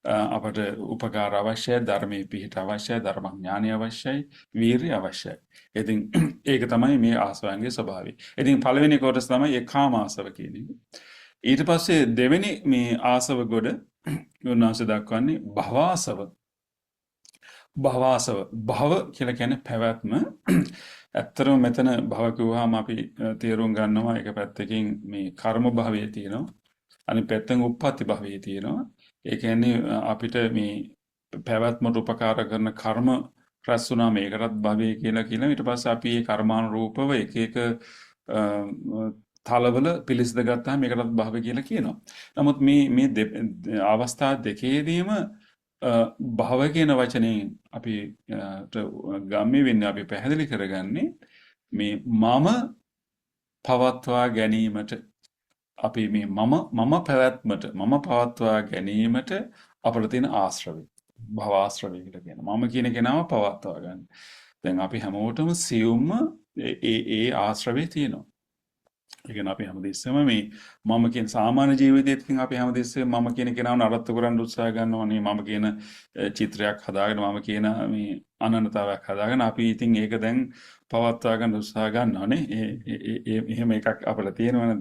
අපට උපකාර අවශ්‍යයි, ධර්මයේ පිහිට අවශ්‍යයි, ධර්මඥානය අවශ්‍යයි, වීරිය අවශ්‍යයි. ඉතින් ඒක තමයි මේ ආසවයන්ගේ ස්වභාවය. ඉතින් පළවෙනි කොටස තමයි ඒ කාම ආසව කියන එක. ඊට පස්සේ දෙවෙනි මේ ආසව ගොඩ උන්වහන්සේ දක්වන්නේ භවාසව. භවාසව භව කියලා කියන්නේ පැවැත්ම. ඇත්තටම මෙතන භව කිව්වහම අපි තේරුම් ගන්නවා එක පැත්තකින් මේ කර්ම භවයේ තියෙනවා. අනිත් පැත්තෙන් උප්පත්ති භවයේ තියෙනවා. ඒ කියන්නේ අපිට මේ පැවැත්මට උපකාර කරන කර්ම රැස් වුණා මේකටත් භවයේ කියලා ඊට පස්සේ අපි මේ කර්මානුරූපව එක එක තලවල පිළිසිඳ ගත්තාම මේකටත් භව කියලා කියනවා. නමුත් මේ අවස්ථා දෙකේදීම භව කියන වචනේ අපි ගම්මේ වෙන්නේ අපි පැහැදිලි කරගන්නේ මේ මම පවත්වා ගැනීමට අපි මේ මම පැවැත්මට මම පවත්වා ගැනීමට අපිට තියෙන ආශ්‍රවය භව ආශ්‍රවය කියලා කියනවා. මම කියන කෙනාව පවත්වා ගන්න. දැන් අපි හැමෝටම සියුම්ම ඒ ආශ්‍රවය තියෙනවා. ඒ කියන්නේ අපි හැමදෙස්සෙම මේ මම කියන සාමාන්‍ය ජීවිතයේදී අපි හැමදෙස්සෙම මම කියන කෙනාව නරත්තු කරන්න උත්සාහ කරනවානේ. මම කියන චිත්‍රයක් හදාගෙන මම කියන මේ අනන්‍යතාවයක් හදාගෙන අපි ඉතින් ඒක දැන් පවත්වා ගන්න උත්සාහ ගන්නවානේ. එහෙම එකක් අපිට තියෙනවනේ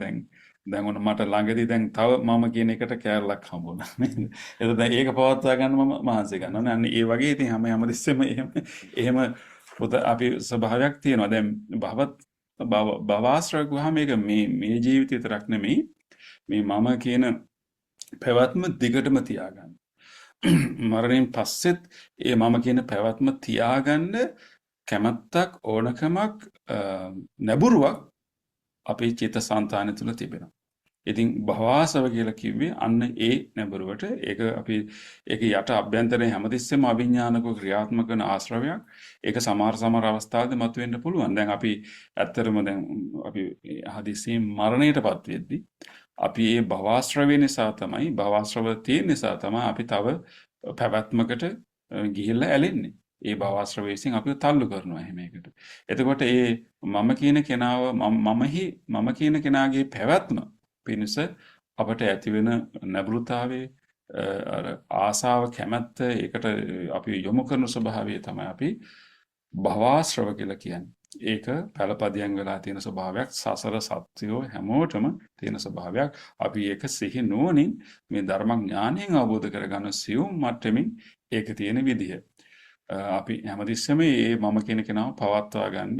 දැන් ඔන්න මට ළඟදී දැන් තව මම කියන එකට කෑල්ලක් හම්බුණා නේද? එතකොට දැන් ඒක පවත්වා ගන්න මම මහන්සි ගන්නවා. අන්න ඒ වගේ ඉතින් හැමදෙස්සෙම එහෙම අපි ස්වභාවයක් තියෙනවා. දැන් භවආශ්‍රය ගුහා මේක මේ ජීවිතය විතරක් නෙමෙයි මේ මම කියන පැවැත්ම දිගටම තියාගන්න. මරණයෙන් පස්සෙත් ඒ මම කියන පැවැත්ම තියාගන්න කැමැත්තක් ඕනකමක් නැඹුරුවක් අපේ චිත්තසංතානය තුළ තිබෙනවා. ඉතින් භවආසව කියලා කිව්වේ අන්න ඒ නැඹුරුවට ඒක යට අභ්‍යන්තරයේ හැමතිස්සෙම අවිඥානිකව ක්‍රියාත්මක කරන ආශ්‍රවයක්. ඒක සමහර අවස්ථාවලදී මතුවෙන්න පුළුවන්. දැන් අපි ඇත්තටම දැන් අපි හදිසියෙන් මරණයටපත් වෙද්දී අපි මේ භවආශ්‍රවය නිසා තමයි භවආශ්‍රව තියෙන නිසා තමයි අපි තව පැවැත්මකට ගිහිල්ලා ඇලෙන්නේ. ඒ භවආශ්‍රවය විසින් අපිව තල්ලු කරනවා එහෙම එකට. එතකොට ඒ මම කියන කෙනාව මම කියන කෙනාගේ පැවැත්ම පිණිස අපට ඇති වෙන නැඹුරුතාවයේ ආසාව කැමැත්ත ඒකට අපි යොමු කරන ස්වභාවය තමයි අපි භවආශ්‍රව කියලා කියන්නේ. ඒක පළපදියම් වෙලා තියෙන ස්වභාවයක් සසර සත්‍යෝ හැමෝටම තියෙන ස්වභාවයක්. අපි ඒක සිහි නුවණින් මේ ධර්මඥානයෙන් අවබෝධ කරගන්න සියුම් මට්ටමින් ඒක තියෙන විදිහ. අපි හැමතිස්සෙම මේ මම කියන කෙනාව පවත්වා ගන්න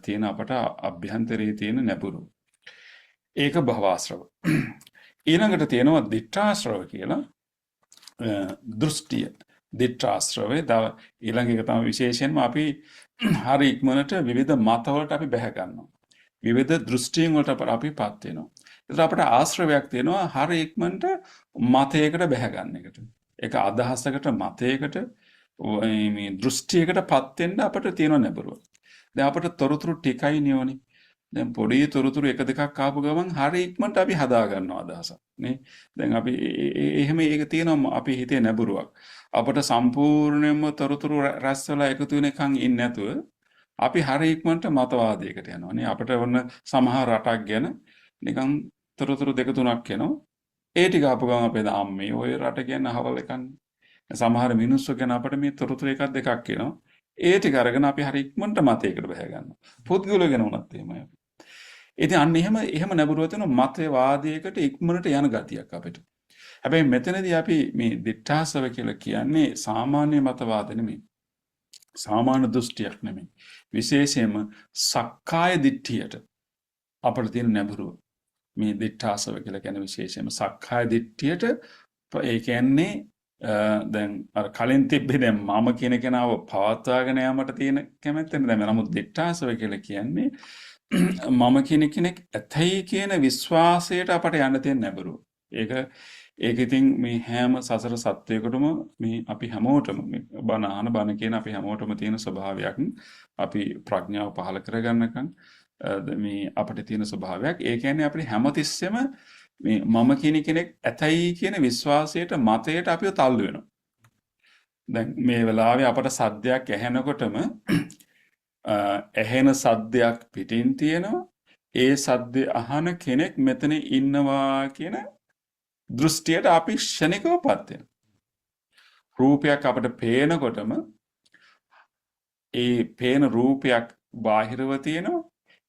තියෙන අපට අභ්‍යන්තරයේ තියෙන නැඹුරු. ඒක භවආශ්‍රව. ඊළඟට තියෙනවා දිඨාශ්‍රව කියලා දෘෂ්ටිය. දිඨාශ්‍රවේ ඊළඟ එක තමයි විශේෂයෙන්ම අපි හරි ඉක්මනට විවිධ මතවලට අපි බැහැ ගන්නවා. විවිධ දෘෂ්ටීන් වලට අපිපත් වෙනවා. ඒතර අපට ආශ්‍රවයක් තියෙනවා හරි ඉක්මනට මතයකට බැහැ ගන්න එකට. ඒක අදහසකට මතයකට මේ දෘෂ්ටියකටපත් වෙන්න අපිට තියෙන නැඹුරුව. දැන් අපිට තොරතුරු ටිකයි නියෝනේ. දැන් පොඩි තොරතුරු එක දෙකක් ආපු ගමන් හරි ඉක්මනට අපි හදා ගන්නවා අදහසක් නේ. දැන් අපි එහෙම ඒක තියෙනවා අපි හිතේ නැඹුරුවක්. අපිට සම්පූර්ණයෙන්ම තොරතුරු රැස් වෙලා එකතු වෙනකන් ඉන්නේ නැතුව අපි හරි ඉක්මනට මතවාදයකට යනවා නේ. අපිට වොන්න සමහර රටක් ගැන නිකන් තොරතුරු දෙක තුනක් එනවා. ඒ ටික ආපු ගමන් අපේ අම්මේ ওই රට ගැන අහවල් එකන්නේ. සමහර මිනිස්සු ගැන අපිට මේ තොරතුරු එකක් දෙකක් එනවා. ඒ ටික අරගෙන අපි හරි ඉක්මනට මතයකට බැහැ ගන්නවා. පුද්ගලයෝ ගැන වුණත් එහෙමයි. ඉතින් අන්න එහෙම නැඹුරුව තියෙන මතවාදයකට ඉක්මනට යන ගතියක් අපිට. හැබැයි මෙතනදී අපි මේ දිඨාසව කියලා කියන්නේ සාමාන්‍ය මතවාද නෙමෙයි. සාමාන්‍ය දෘෂ්ටියක් නෙමෙයි. විශේෂයෙන්ම සක්කාය දිට්ඨියට අපිට තියෙන නැඹුරුව. මේ දිඨාසව කියලා කියන්නේ විශේෂයෙන්ම සක්කාය දිට්ඨියට ඒ කියන්නේ දැන් අර කලින් තිබ්බේ දැන් මම කියන කෙනාව පවත්වාගෙන යාමට තියෙන කැමැත්තනේ. දැන් නමුත් දිඨාසව කියලා කියන්නේ මම කියන කෙනෙක් ඇතයි කියන විශ්වාසයට අපට යන්න තියෙන නැඹුරුව. ඒක ඉතින් මේ හැම සසර සත්‍යයකටම මේ අපි හැමෝටම මේ බණ කියන අපි හැමෝටම තියෙන ස්වභාවයක්. අපි ප්‍රඥාව පහළ කරගන්නකම් මේ අපිට තියෙන ස්වභාවයක්. ඒ කියන්නේ අපිට හැමතිස්සෙම මේ මම කියන කෙනෙක් ඇතයි කියන විශ්වාසයට මතයට අපිව තල්ලු වෙනවා. දැන් මේ වෙලාවේ අපට සද්දයක් ඇහෙනකොටම ඇහෙන සද්දයක් පිටින් තියෙනවා. ඒ සද්ද අහන කෙනෙක් මෙතන ඉන්නවා කියන දෘෂ්ටියට අපි ක්ෂණිකවපත් වෙනවා. රූපයක් අපිට පේනකොටම ඒ පේන රූපයක් බාහිරව තියෙනවා.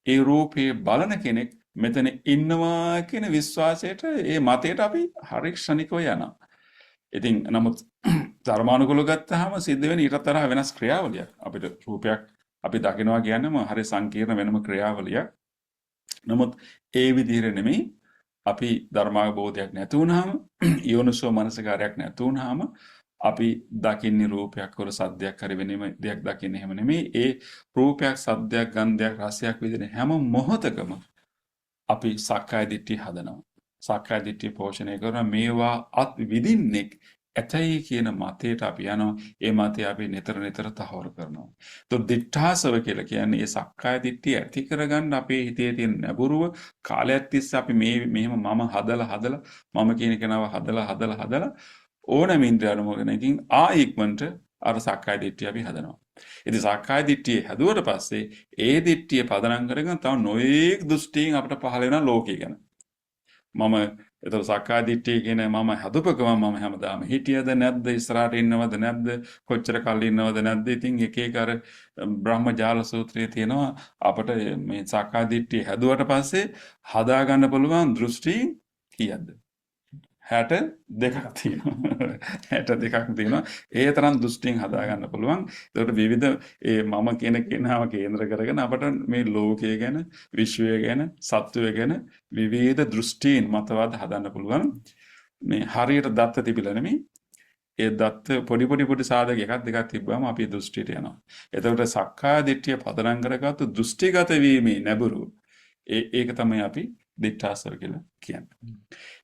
ඒ රූපේ බලන කෙනෙක් මෙතන ඉන්නවා කියන විශ්වාසයට ඒ මතයට අපි හරි ක්ෂණිකව යනවා. ඉතින් නමුත් ධර්මානුකූලව ගත්තාම සිද්ධ වෙන ඊට තරහ වෙනස් ක්‍රියාවලියක්. අපිට රූපයක් අපි දකිනවා කියන්නේම හරි සංකීර්ණ වෙනම ක්‍රියාවලියක්. නමුත් ඒ විදිහට නෙමෙයි අපි ධර්මාවබෝධයක් නැති වුනහම යෝනිසෝ මනසිකාරයක් නැති වුනහම අපි දකින්නේ රූපයක් වල සද්දයක් හරි වෙනම දෙයක් දකින්නේ එහෙම නෙමෙයි. ඒ රූපයක් සද්දයක් ගන්ධයක් රසයක් විදින හැම මොහොතකම අපි සක්කාය දිට්ඨිය හදනවා. සක්කාය දිට්ඨිය පෝෂණය කරන මේවා අත් විදින්නෙක් ඇතයි කියන මතයට අපි යනවා. ඒ මතය අපි නිතර නිතර තහවුරු කරනවා. તો දිඨාසව කියලා කියන්නේ ඒ සක්කාය දිට්ඨිය ඇති කරගන්න අපේ හිතේ තියෙන නැඹුරුව කාලයක් තිස්සේ අපි මෙහෙම මම හදලා මම කියන කෙනාව හදලා ඕනම ඉන්ද්‍රියනුමගෙන ඉතින් ඉක්මනට අර සක්කාය දිට්ඨිය අපි හදනවා. ඉතින් සක්කාය දිට්ඨිය හැදුවට පස්සේ ඒ දිට්ඨිය පදනම් කරගෙන තව නොයේක් දෘෂ්ටීන් අපිට පහළ වෙන ලෝකය ගැන. මම ඒතර සක්කාය දිට්ඨිය කියන මම හදුපකම මම හැමදාම හිටියද නැද්ද ඉස්සරහට ඉන්නවද නැද්ද කොච්චර කල් ඉන්නවද නැද්ද ඉතින් එක එක අර බ්‍රහ්මජාල සූත්‍රයේ තියෙනවා අපිට මේ සක්කාය දිට්ඨිය හැදුවට පස්සේ හදා ගන්න පුළුවන් දෘෂ්ටි කීයක්ද 62ක් තියෙනවා 62ක් තියෙනවා ඒ තරම් දෘෂ්ටියෙන් හදා ගන්න පුළුවන් ඒකට විවිධ ඒ මම කියන කෙනාව කේන්ද්‍ර කරගෙන අපට මේ ලෝකය ගැන විශ්වය ගැන සත්වය ගැන විවිධ දෘෂ්ටීන් මතවාද හදන්න පුළුවන් මේ හරියට දත්ත තිබිලා නෙමෙයි ඒ දත්ත පොඩි සාධක එකක් දෙකක් තිබ්බම අපි දෘෂ්ටියට යනවා එතකොට සක්කාය දිට්ඨිය පදනම් කරගත්තු දෘෂ්ටිගත වීමේ නැඹුරු ඒක තමයි අපි දිඨාසව කියලා කියන්නේ.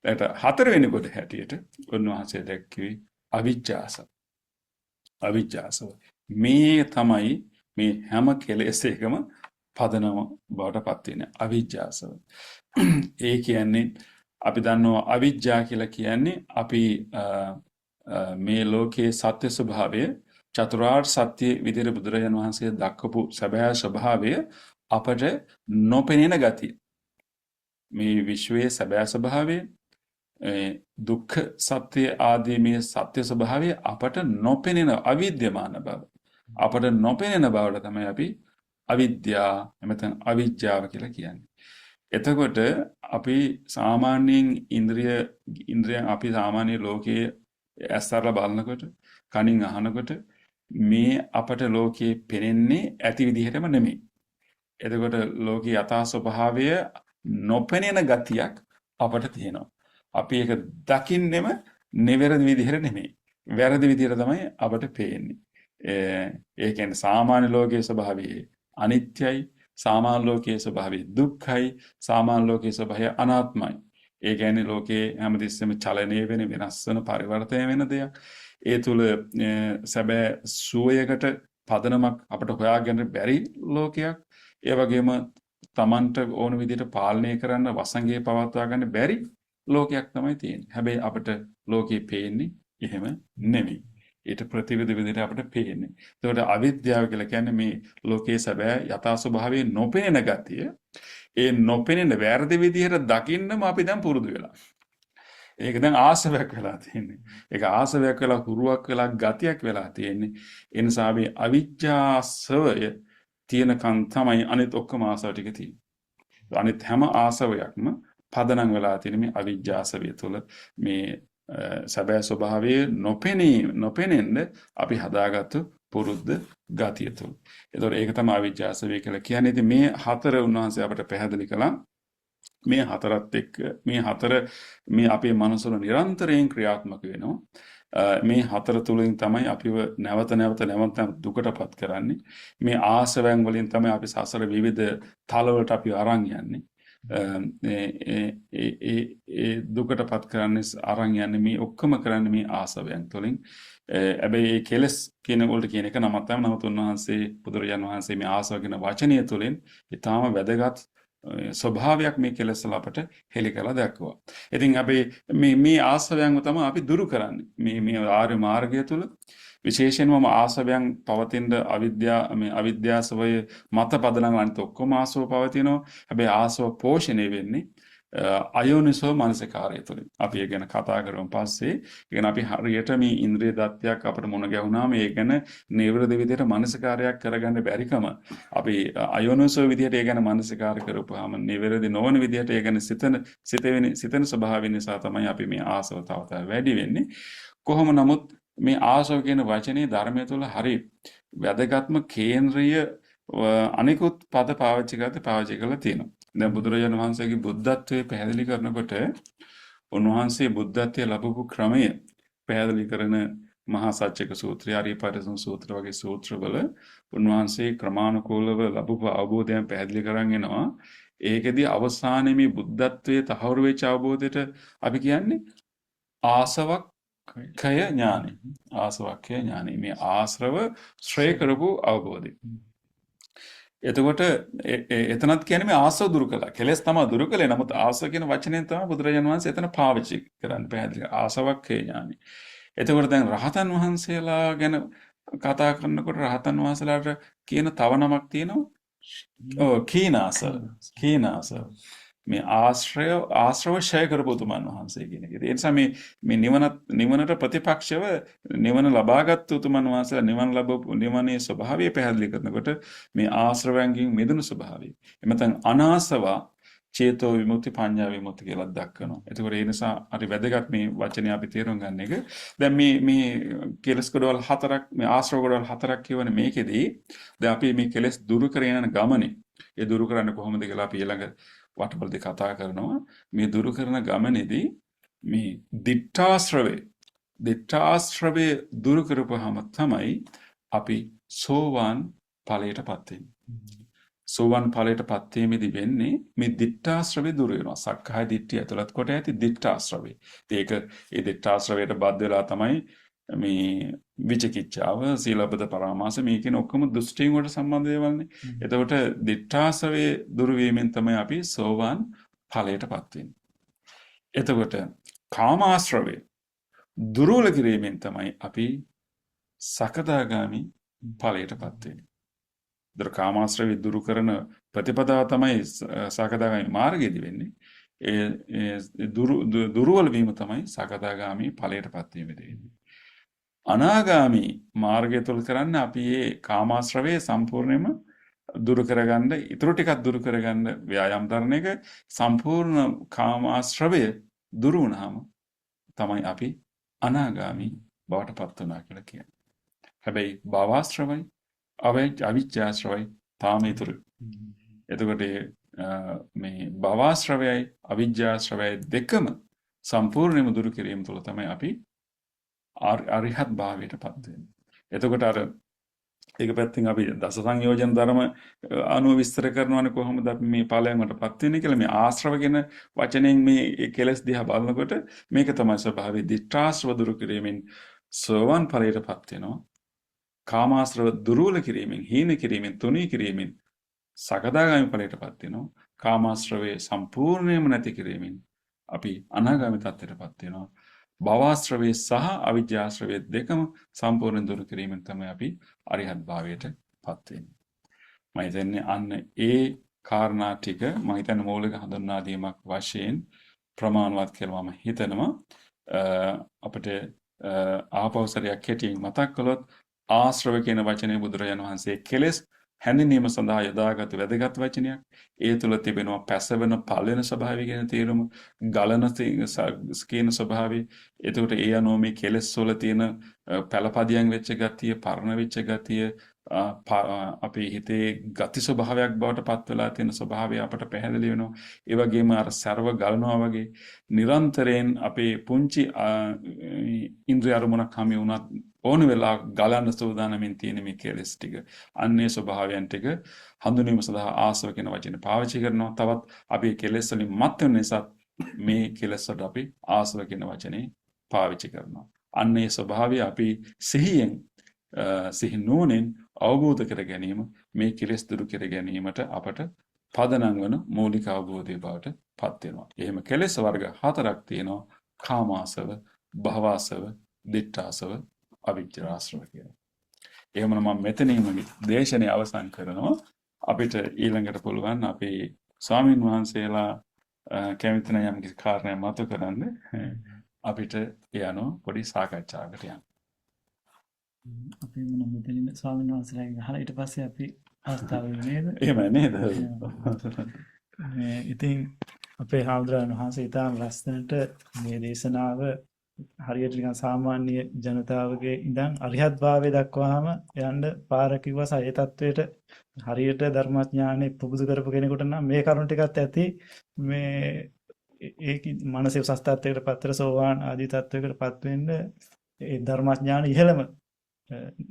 ඒකට හතරවෙනි කොට හැටියට උන්වහන්සේ දැක්කුවේ අවිජ්ජාසව. අවිජ්ජාසව. මේ තමයි මේ හැම කෙලෙසේකම පදනම බවට පත් වෙන අවිජ්ජාසව. ඒ කියන්නේ අපි දන්නවා අවිජ්ජා කියලා කියන්නේ අපි මේ ලෝකයේ සත්‍ය ස්වභාවය චතුරාර්ය සත්‍ය විදිහට බුදුරජාණන් වහන්සේ දක්වපු සැබෑ ස්වභාවය අපට නොපෙනෙන ගතිය. මේ විශ්වයේ සැබෑ ස්වභාවය දුක්ඛ සත්‍ය ආදී මේ සත්‍ය ස්වභාවය අපට නොපෙනෙන අවිද්‍යමාන බව අපට නොපෙනෙන බවට තමයි අපි අවිද්‍යාව නැත්නම් අවිජ්ජාව කියලා කියන්නේ. එතකොට අපි සාමාන්‍යයෙන් ඉන්ද්‍රියන් අපි සාමාන්‍ය ලෝකයේ ඇස්තරලා බලනකොට කනින් අහනකොට මේ අපට ලෝකයේ පෙනෙන්නේ ඇති විදිහටම නෙමෙයි. එතකොට ලෝකයේ යථා ස්වභාවය නොපෙනෙන ගතියක් අපට තියෙනවා. අපි ඒක දකින්නෙම නිවැරදි විදිහට නෙමෙයි. වැරදි විදිහට තමයි අපට පේන්නේ. ඒ කියන්නේ සාමාන්‍ය ලෝකයේ ස්වභාවය අනිත්‍යයි, සාමාන්‍ය ලෝකයේ ස්වභාවය දුක්ඛයි, සාමාන්‍ය ලෝකයේ ස්වභාවය අනාත්මයි. ඒ කියන්නේ ලෝකයේ හැමතිස්සෙම චලනය වෙන වෙනස් වෙන පරිවර්තනය වෙන දෙයක්. ඒ තුල සැබෑ සුවයකට පදනමක් අපට හොයාගන්න බැරි ලෝකයක්. ඒ වගේම තමන්ට ඕන විදිහට පාලනය කරන්න වසඟේ පවත්වා ගන්න බැරි ලෝකයක් තමයි තියෙන්නේ. හැබැයි අපිට ලෝකේ පේන්නේ එහෙම නෙමෙයි. ඊට ප්‍රතිවිරුද්ධ විදිහට අපිට පේන්නේ. ඒකට අවිද්‍යාව කියලා කියන්නේ මේ ලෝකයේ සැබෑ යථා ස්වභාවයේ නොපෙනෙන ගතිය. ඒ නොපෙනෙන වැරදි විදිහට දකින්නම අපි දැන් පුරුදු වෙලා. ඒක දැන් ආසවයක් වෙලා තියෙන්නේ. ඒක ආසවයක් වෙලා හුරුවක් වෙලා ගතියක් වෙලා තියෙන්නේ. ඒ නිසා අපි අවිජ්ජාසවය තියෙනකන් තමයි අනිත් ඔක්කොම ආසාව ටික තියෙන්නේ. අනිත් හැම ආසාවයක්ම පදනම් වෙලා තියෙන මේ අවිජ්ජාසවය තුළ මේ සැබෑ ස්වභාවයේ නොපෙනෙන්න අපි හදාගත්තු පුරුද්ද ගතිය තුළ. ඒතකොට ඒක තමයි අවිජ්ජාසවය කියලා කියන්නේ. ඉතින් මේ හතර උන්වහන්සේ අපට පැහැදිලි කළා. මේ හතරත් එක්ක මේ හතර මේ අපේ මනස වල නිරන්තරයෙන් ක්‍රියාත්මක වෙනවා. මේ හතර තුලින් තමයි අපිව නැවත දුකටපත් කරන්නේ. මේ ආසවයන් වලින් තමයි අපි සසර විවිධ තලවලට අපි අරන් යන්නේ. ඒ දුකටපත් කරන්නේ අරන් යන්නේ මේ ඔක්කොම කරන්නේ මේ ආසවයන් තුලින්. හැබැයි ඒ කෙලස් කියන වලට කියන එක නමක් තමයි. නමුත් උන්වහන්සේ බුදුරජාණන් වහන්සේ මේ ආසව කියන වචනය තුලින් ඊටාම වැදගත් ස්වභාවයක් මේ කෙලෙස්වල අපට හෙළි කරලා දැක්වුවා. ඉතින් අපි මේ ආසවයන්ව තමයි අපි දුරු කරන්නේ. මේ ආර්ය මාර්ගය තුල විශේෂයෙන්ම ආසවයන් පවතින අවිද්‍යාසවය මත පදනම් අනිත් ඔක්කොම ආසව පවතිනවා. හැබැයි ආසව පෝෂණය වෙන්නේ අයෝනිසෝ මනසිකාරය තුළින් අපි ඒ ගැන කතා කරමු පස්සේ. ඒ කියන්නේ අපි හරියට මේ ඉන්ද්‍රිය දත්තයක් අපිට මුණ ගැහුණාම ඒ ගැන නිවැරදි විදිහට මනසිකාරයක් කරගන්න බැරිකම අපි අයෝනිසෝ විදිහට ඒ ගැන මනසිකාර කරපුවාම නිවැරදි නොවන විදිහට ඒ ගැන සිතන ස්වභාවය නිසා තමයි අපි මේ ආසව තව තවත් වැඩි වෙන්නේ. කොහොම නමුත් මේ ආසව කියන වචනේ ධර්මය තුළ හරි වැදගත්ම කේන්ද්‍රීය අනිකුත් පද පාවිච්චි කරලා තියෙනවා. දැන් බුදුරජාණන් වහන්සේගේ බුද්ධත්වයේ පැහැදිලි කරනකොට උන්වහන්සේ බුද්ධත්වයේ ලැබපු ක්‍රමය පැහැදිලි කරන මහා සත්‍යක සූත්‍රය, ආරියපරිසම් සූත්‍ර වගේ සූත්‍රවල උන්වහන්සේ ක්‍රමානුකූලව ලැබපු අවබෝධයන් පැහැදිලි කරන් එනවා. ඒකෙදී අවසානයේ මේ බුද්ධත්වයේ තහවුරු වෙච්ච අවබෝධයට අපි කියන්නේ ආසවක්ඛය ඥානෙ. ආසවක්ඛය ඥානෙ මේ ආශ්‍රව ශ්‍රේ කරපු අවබෝධය. එතකොට එතනත් කියන්නේ මේ ආසව දුරු කළා. කෙලෙස් තමයි දුරු කළේ. නමුත් ආසව කියන වචනයෙන් තමයි බුදුරජාණන් වහන්සේ එතන පාවිච්චි කරන්නේ පැහැදිලි. ආසවක්ඛේ ඥානෙ. එතකොට දැන් රහතන් වහන්සේලා ගැන කතා කරනකොට රහතන් වහන්සේලාට කියන තව නමක් තියෙනවා. ඔව් කීනාසව. කීනාසව. මේ ආශ්‍රව ඡය කරපු උතුමන් වහන්සේ කියන එක. ඒ නිසා මේ නිවනට ප්‍රතිපක්ෂව නිවන ලබාගත් උතුමන් වහන්සේලා නිවනේ ස්වභාවය පැහැදිලි කරනකොට මේ ආශ්‍රවයන්ගෙන් මිදුණු ස්වභාවය. එමෙතන අනාසව චේතෝ විමුක්ති පඤ්ඤා විමුක්ති කියලා දක්වනවා. ඒකෝර ඒ නිසා හරි වැදගත් මේ වචනේ අපි තේරුම් ගන්න එක. දැන් මේ කෙලස් ගොඩවල් හතරක් මේ ආශ්‍රව ගොඩවල් හතරක් කියවනේ මේකෙදී දැන් අපි මේ කෙලස් දුරු කරගෙන යන ගමනේ ඒ දුරු කරන්නේ කොහොමද කියලා අපි ඊළඟ වටවලදී කතා කරනවා. මේ දුරු කරන ගමනේදී මේ දිඨාශ්‍රවේ දුරු කරපුවාම තමයි අපි සෝවාන් ඵලයටපත් වෙන්නේ. සෝවාන් ඵලයටපත් වීමේදී වෙන්නේ මේ දිඨාශ්‍රවේ දුරු වෙනවා. සක්කාය දිට්ඨිය ඇතුළත් කොට ඇති දිඨාශ්‍රවේ. ඒ දිඨාශ්‍රවයට බද්ධ වෙලා තමයි මේ විචිකිච්ඡාව, සීලබ්බත පරාමාස මේ කියන ඔක්කොම දෘෂ්ටීන් වලට සම්බන්ධ දේවල්නේ. එතකොට දිඨාශ්‍රවේ දුරු වීමෙන් තමයි අපි සෝවාන් ඵලයටපත් වෙන්නේ. එතකොට කාමාශ්‍රවේ දුරුල කිරීමෙන් තමයි අපි සකදාගාමි ඵලයටපත් වෙන්නේ. දර කාමාශ්‍රවේ දුරු කරන ප්‍රතිපදාව තමයි සකදාගාමි මාර්ගයේදී වෙන්නේ. ඒ දුරුවල වීම තමයි සකදාගාමි ඵලයටපත් වීමේදී වෙන්නේ. අනාගාමී මාර්ගය තුල කරන්න අපි මේ කාමාශ්‍රවයේ සම්පූර්ණයෙන්ම දුරු කරගන්න, ඊටු ටිකක් දුරු කරගන්න ව්‍යායාම් කරන එක. සම්පූර්ණ කාමාශ්‍රවය දුරු වුණාම තමයි අපි අනාගාමී බවට පත් වෙනවා කියලා කියන්නේ. හැබැයි භවආශ්‍රවයි, අවිජ්ජාශ්‍රවයි තාම ඉතුරු. එතකොට මේ භවආශ්‍රවයයි අවිජ්ජාශ්‍රවයයි දෙකම සම්පූර්ණයෙන්ම දුරු කිරීම තුළ තමයි අපි අරිහත් භාවයටපත් වෙන්නේ. එතකොට අර ඒක පැත්තෙන් අපි දස සංයෝජන ධර්ම අනුව විස්තර කරනවානේ කොහොමද අපි මේ ඵලයන්වලටපත් වෙන්නේ කියලා. මේ ආශ්‍රව කියන වචනෙන් මේ කෙලස් දිහා බලනකොට මේක තමයි ස්වභාවයේ දිඨාශ්‍රව දුරු කිරීමෙන් සෝවාන් ඵලයටපත් වෙනවා. කාමාශ්‍රව දුරුල කිරීමෙන්, හීන කිරීමෙන්, තුනී කිරීමෙන් සකදාගාමි ඵලයටපත් වෙනවා. කාමාශ්‍රවයේ සම්පූර්ණයෙන්ම නැති කිරීමෙන් අපි අනාගාමි තත්ත්වයටපත් වෙනවා. භවආශ්‍රවයේ සහ අවිජ්ජාශ්‍රවයේ දෙකම සම්පූර්ණ දුරු කිරීමෙන් තමයි අපි අරිහත් භාවයටපත් වෙන්නේ. මම හිතන්නේ අන්න ඒ කාරණා ටික මම හිතන්නේ මූලික හඳුන්වා දීමක් වශයෙන් ප්‍රමාණවත් කියලා මම හිතනවා. අපිට ආපෞසරයක් කෙටියෙන් මතක් කළොත් ආශ්‍රව කියන වචනේ බුදුරජාණන් වහන්සේ කෙලෙස් හැඳින්වීම සඳහා යොදාගත් වැදගත් වචනයක්. ඒ තුළ තිබෙනවා පැසවෙන පළවෙන ස්වභාවය කියන තේරුම, ගලන කියන ස්වභාවය. එතකොට ඒ අනුව මේ කෙලෙස් වල තියෙන පළපදියම් වෙච්ච ගතිය, පරණ වෙච්ච ගතිය, අපේ හිතේ ගති ස්වභාවයක් බවට පත් වෙලා තියෙන ස්වභාවය අපට පැහැදිලි වෙනවා. ඒ වගේම අර සර්ව ගලනවා වගේ නිරන්තරයෙන් අපේ පුංචි ඉන්ද්‍රිය අරමුණක් හැම වුණත් ඕන වෙලා ගලන්න සූදානමින් තියෙන මේ කෙලෙස් ටික, අන්නේ ස්වභාවයන් ටික හඳුනීම සඳහා ආසව කියන වචනේ පාවිච්චි කරනවා. තවත් අපි කෙලෙස් වලින් මත් වෙන නිසා මේ කෙලෙස් වලට අපි ආසව කියන වචනේ පාවිච්චි කරනවා. අන්නේ ස්වභාවය අපි සිහි නුවණින් අවබෝධ කර ගැනීම මේ කෙලෙස් දුරු කර ගැනීමට අපට පදනම් වන මූලික අවබෝධය බවට පත් වෙනවා. එහෙම කෙලෙස් වර්ග හතරක් තියෙනවා. කාමාසව, භවආසව, දිඨාසව, අවිජ්ජාශ්‍රව කියලා. එහෙමනම් මම මෙතනින්ම දේශනේ අවසන් කරනවා. අපිට ඊළඟට පුළුවන් අපේ ස්වාමින් වහන්සේලා කැමති නම් යම් කිසි කාරණයක් මතු කරන්න අපිට යනවා පොඩි සාකච්ඡාවකට යන්න. අපි මොන මුදලින් ස්වාමීන් වහන්සේලාගෙන් අහලා ඊට පස්සේ අපි අවස්ථාව නේද? එහෙමයි නේද? ඉතින් අපේ හාමුදුරන් වහන්සේ ඉතාම ලස්සනට මේ දේශනාව හරියට නිකන් සාමාන්‍ය ජනතාවගේ ඉඳන් අරිහත් භාවය දක්වාම යන්න පාර කිව්වා ඒ තත්වයට හරියට ධර්මඥානෙ පුබුදු කරපු කෙනෙකුට නම් මේ කරුණ ටිකත් ඇති මේ ඒක මානසික උසස් තත්වයකට පතර සෝවාන් ආදී තත්වයකට පත් වෙන්න ඒ ධර්මඥාන ඉහළම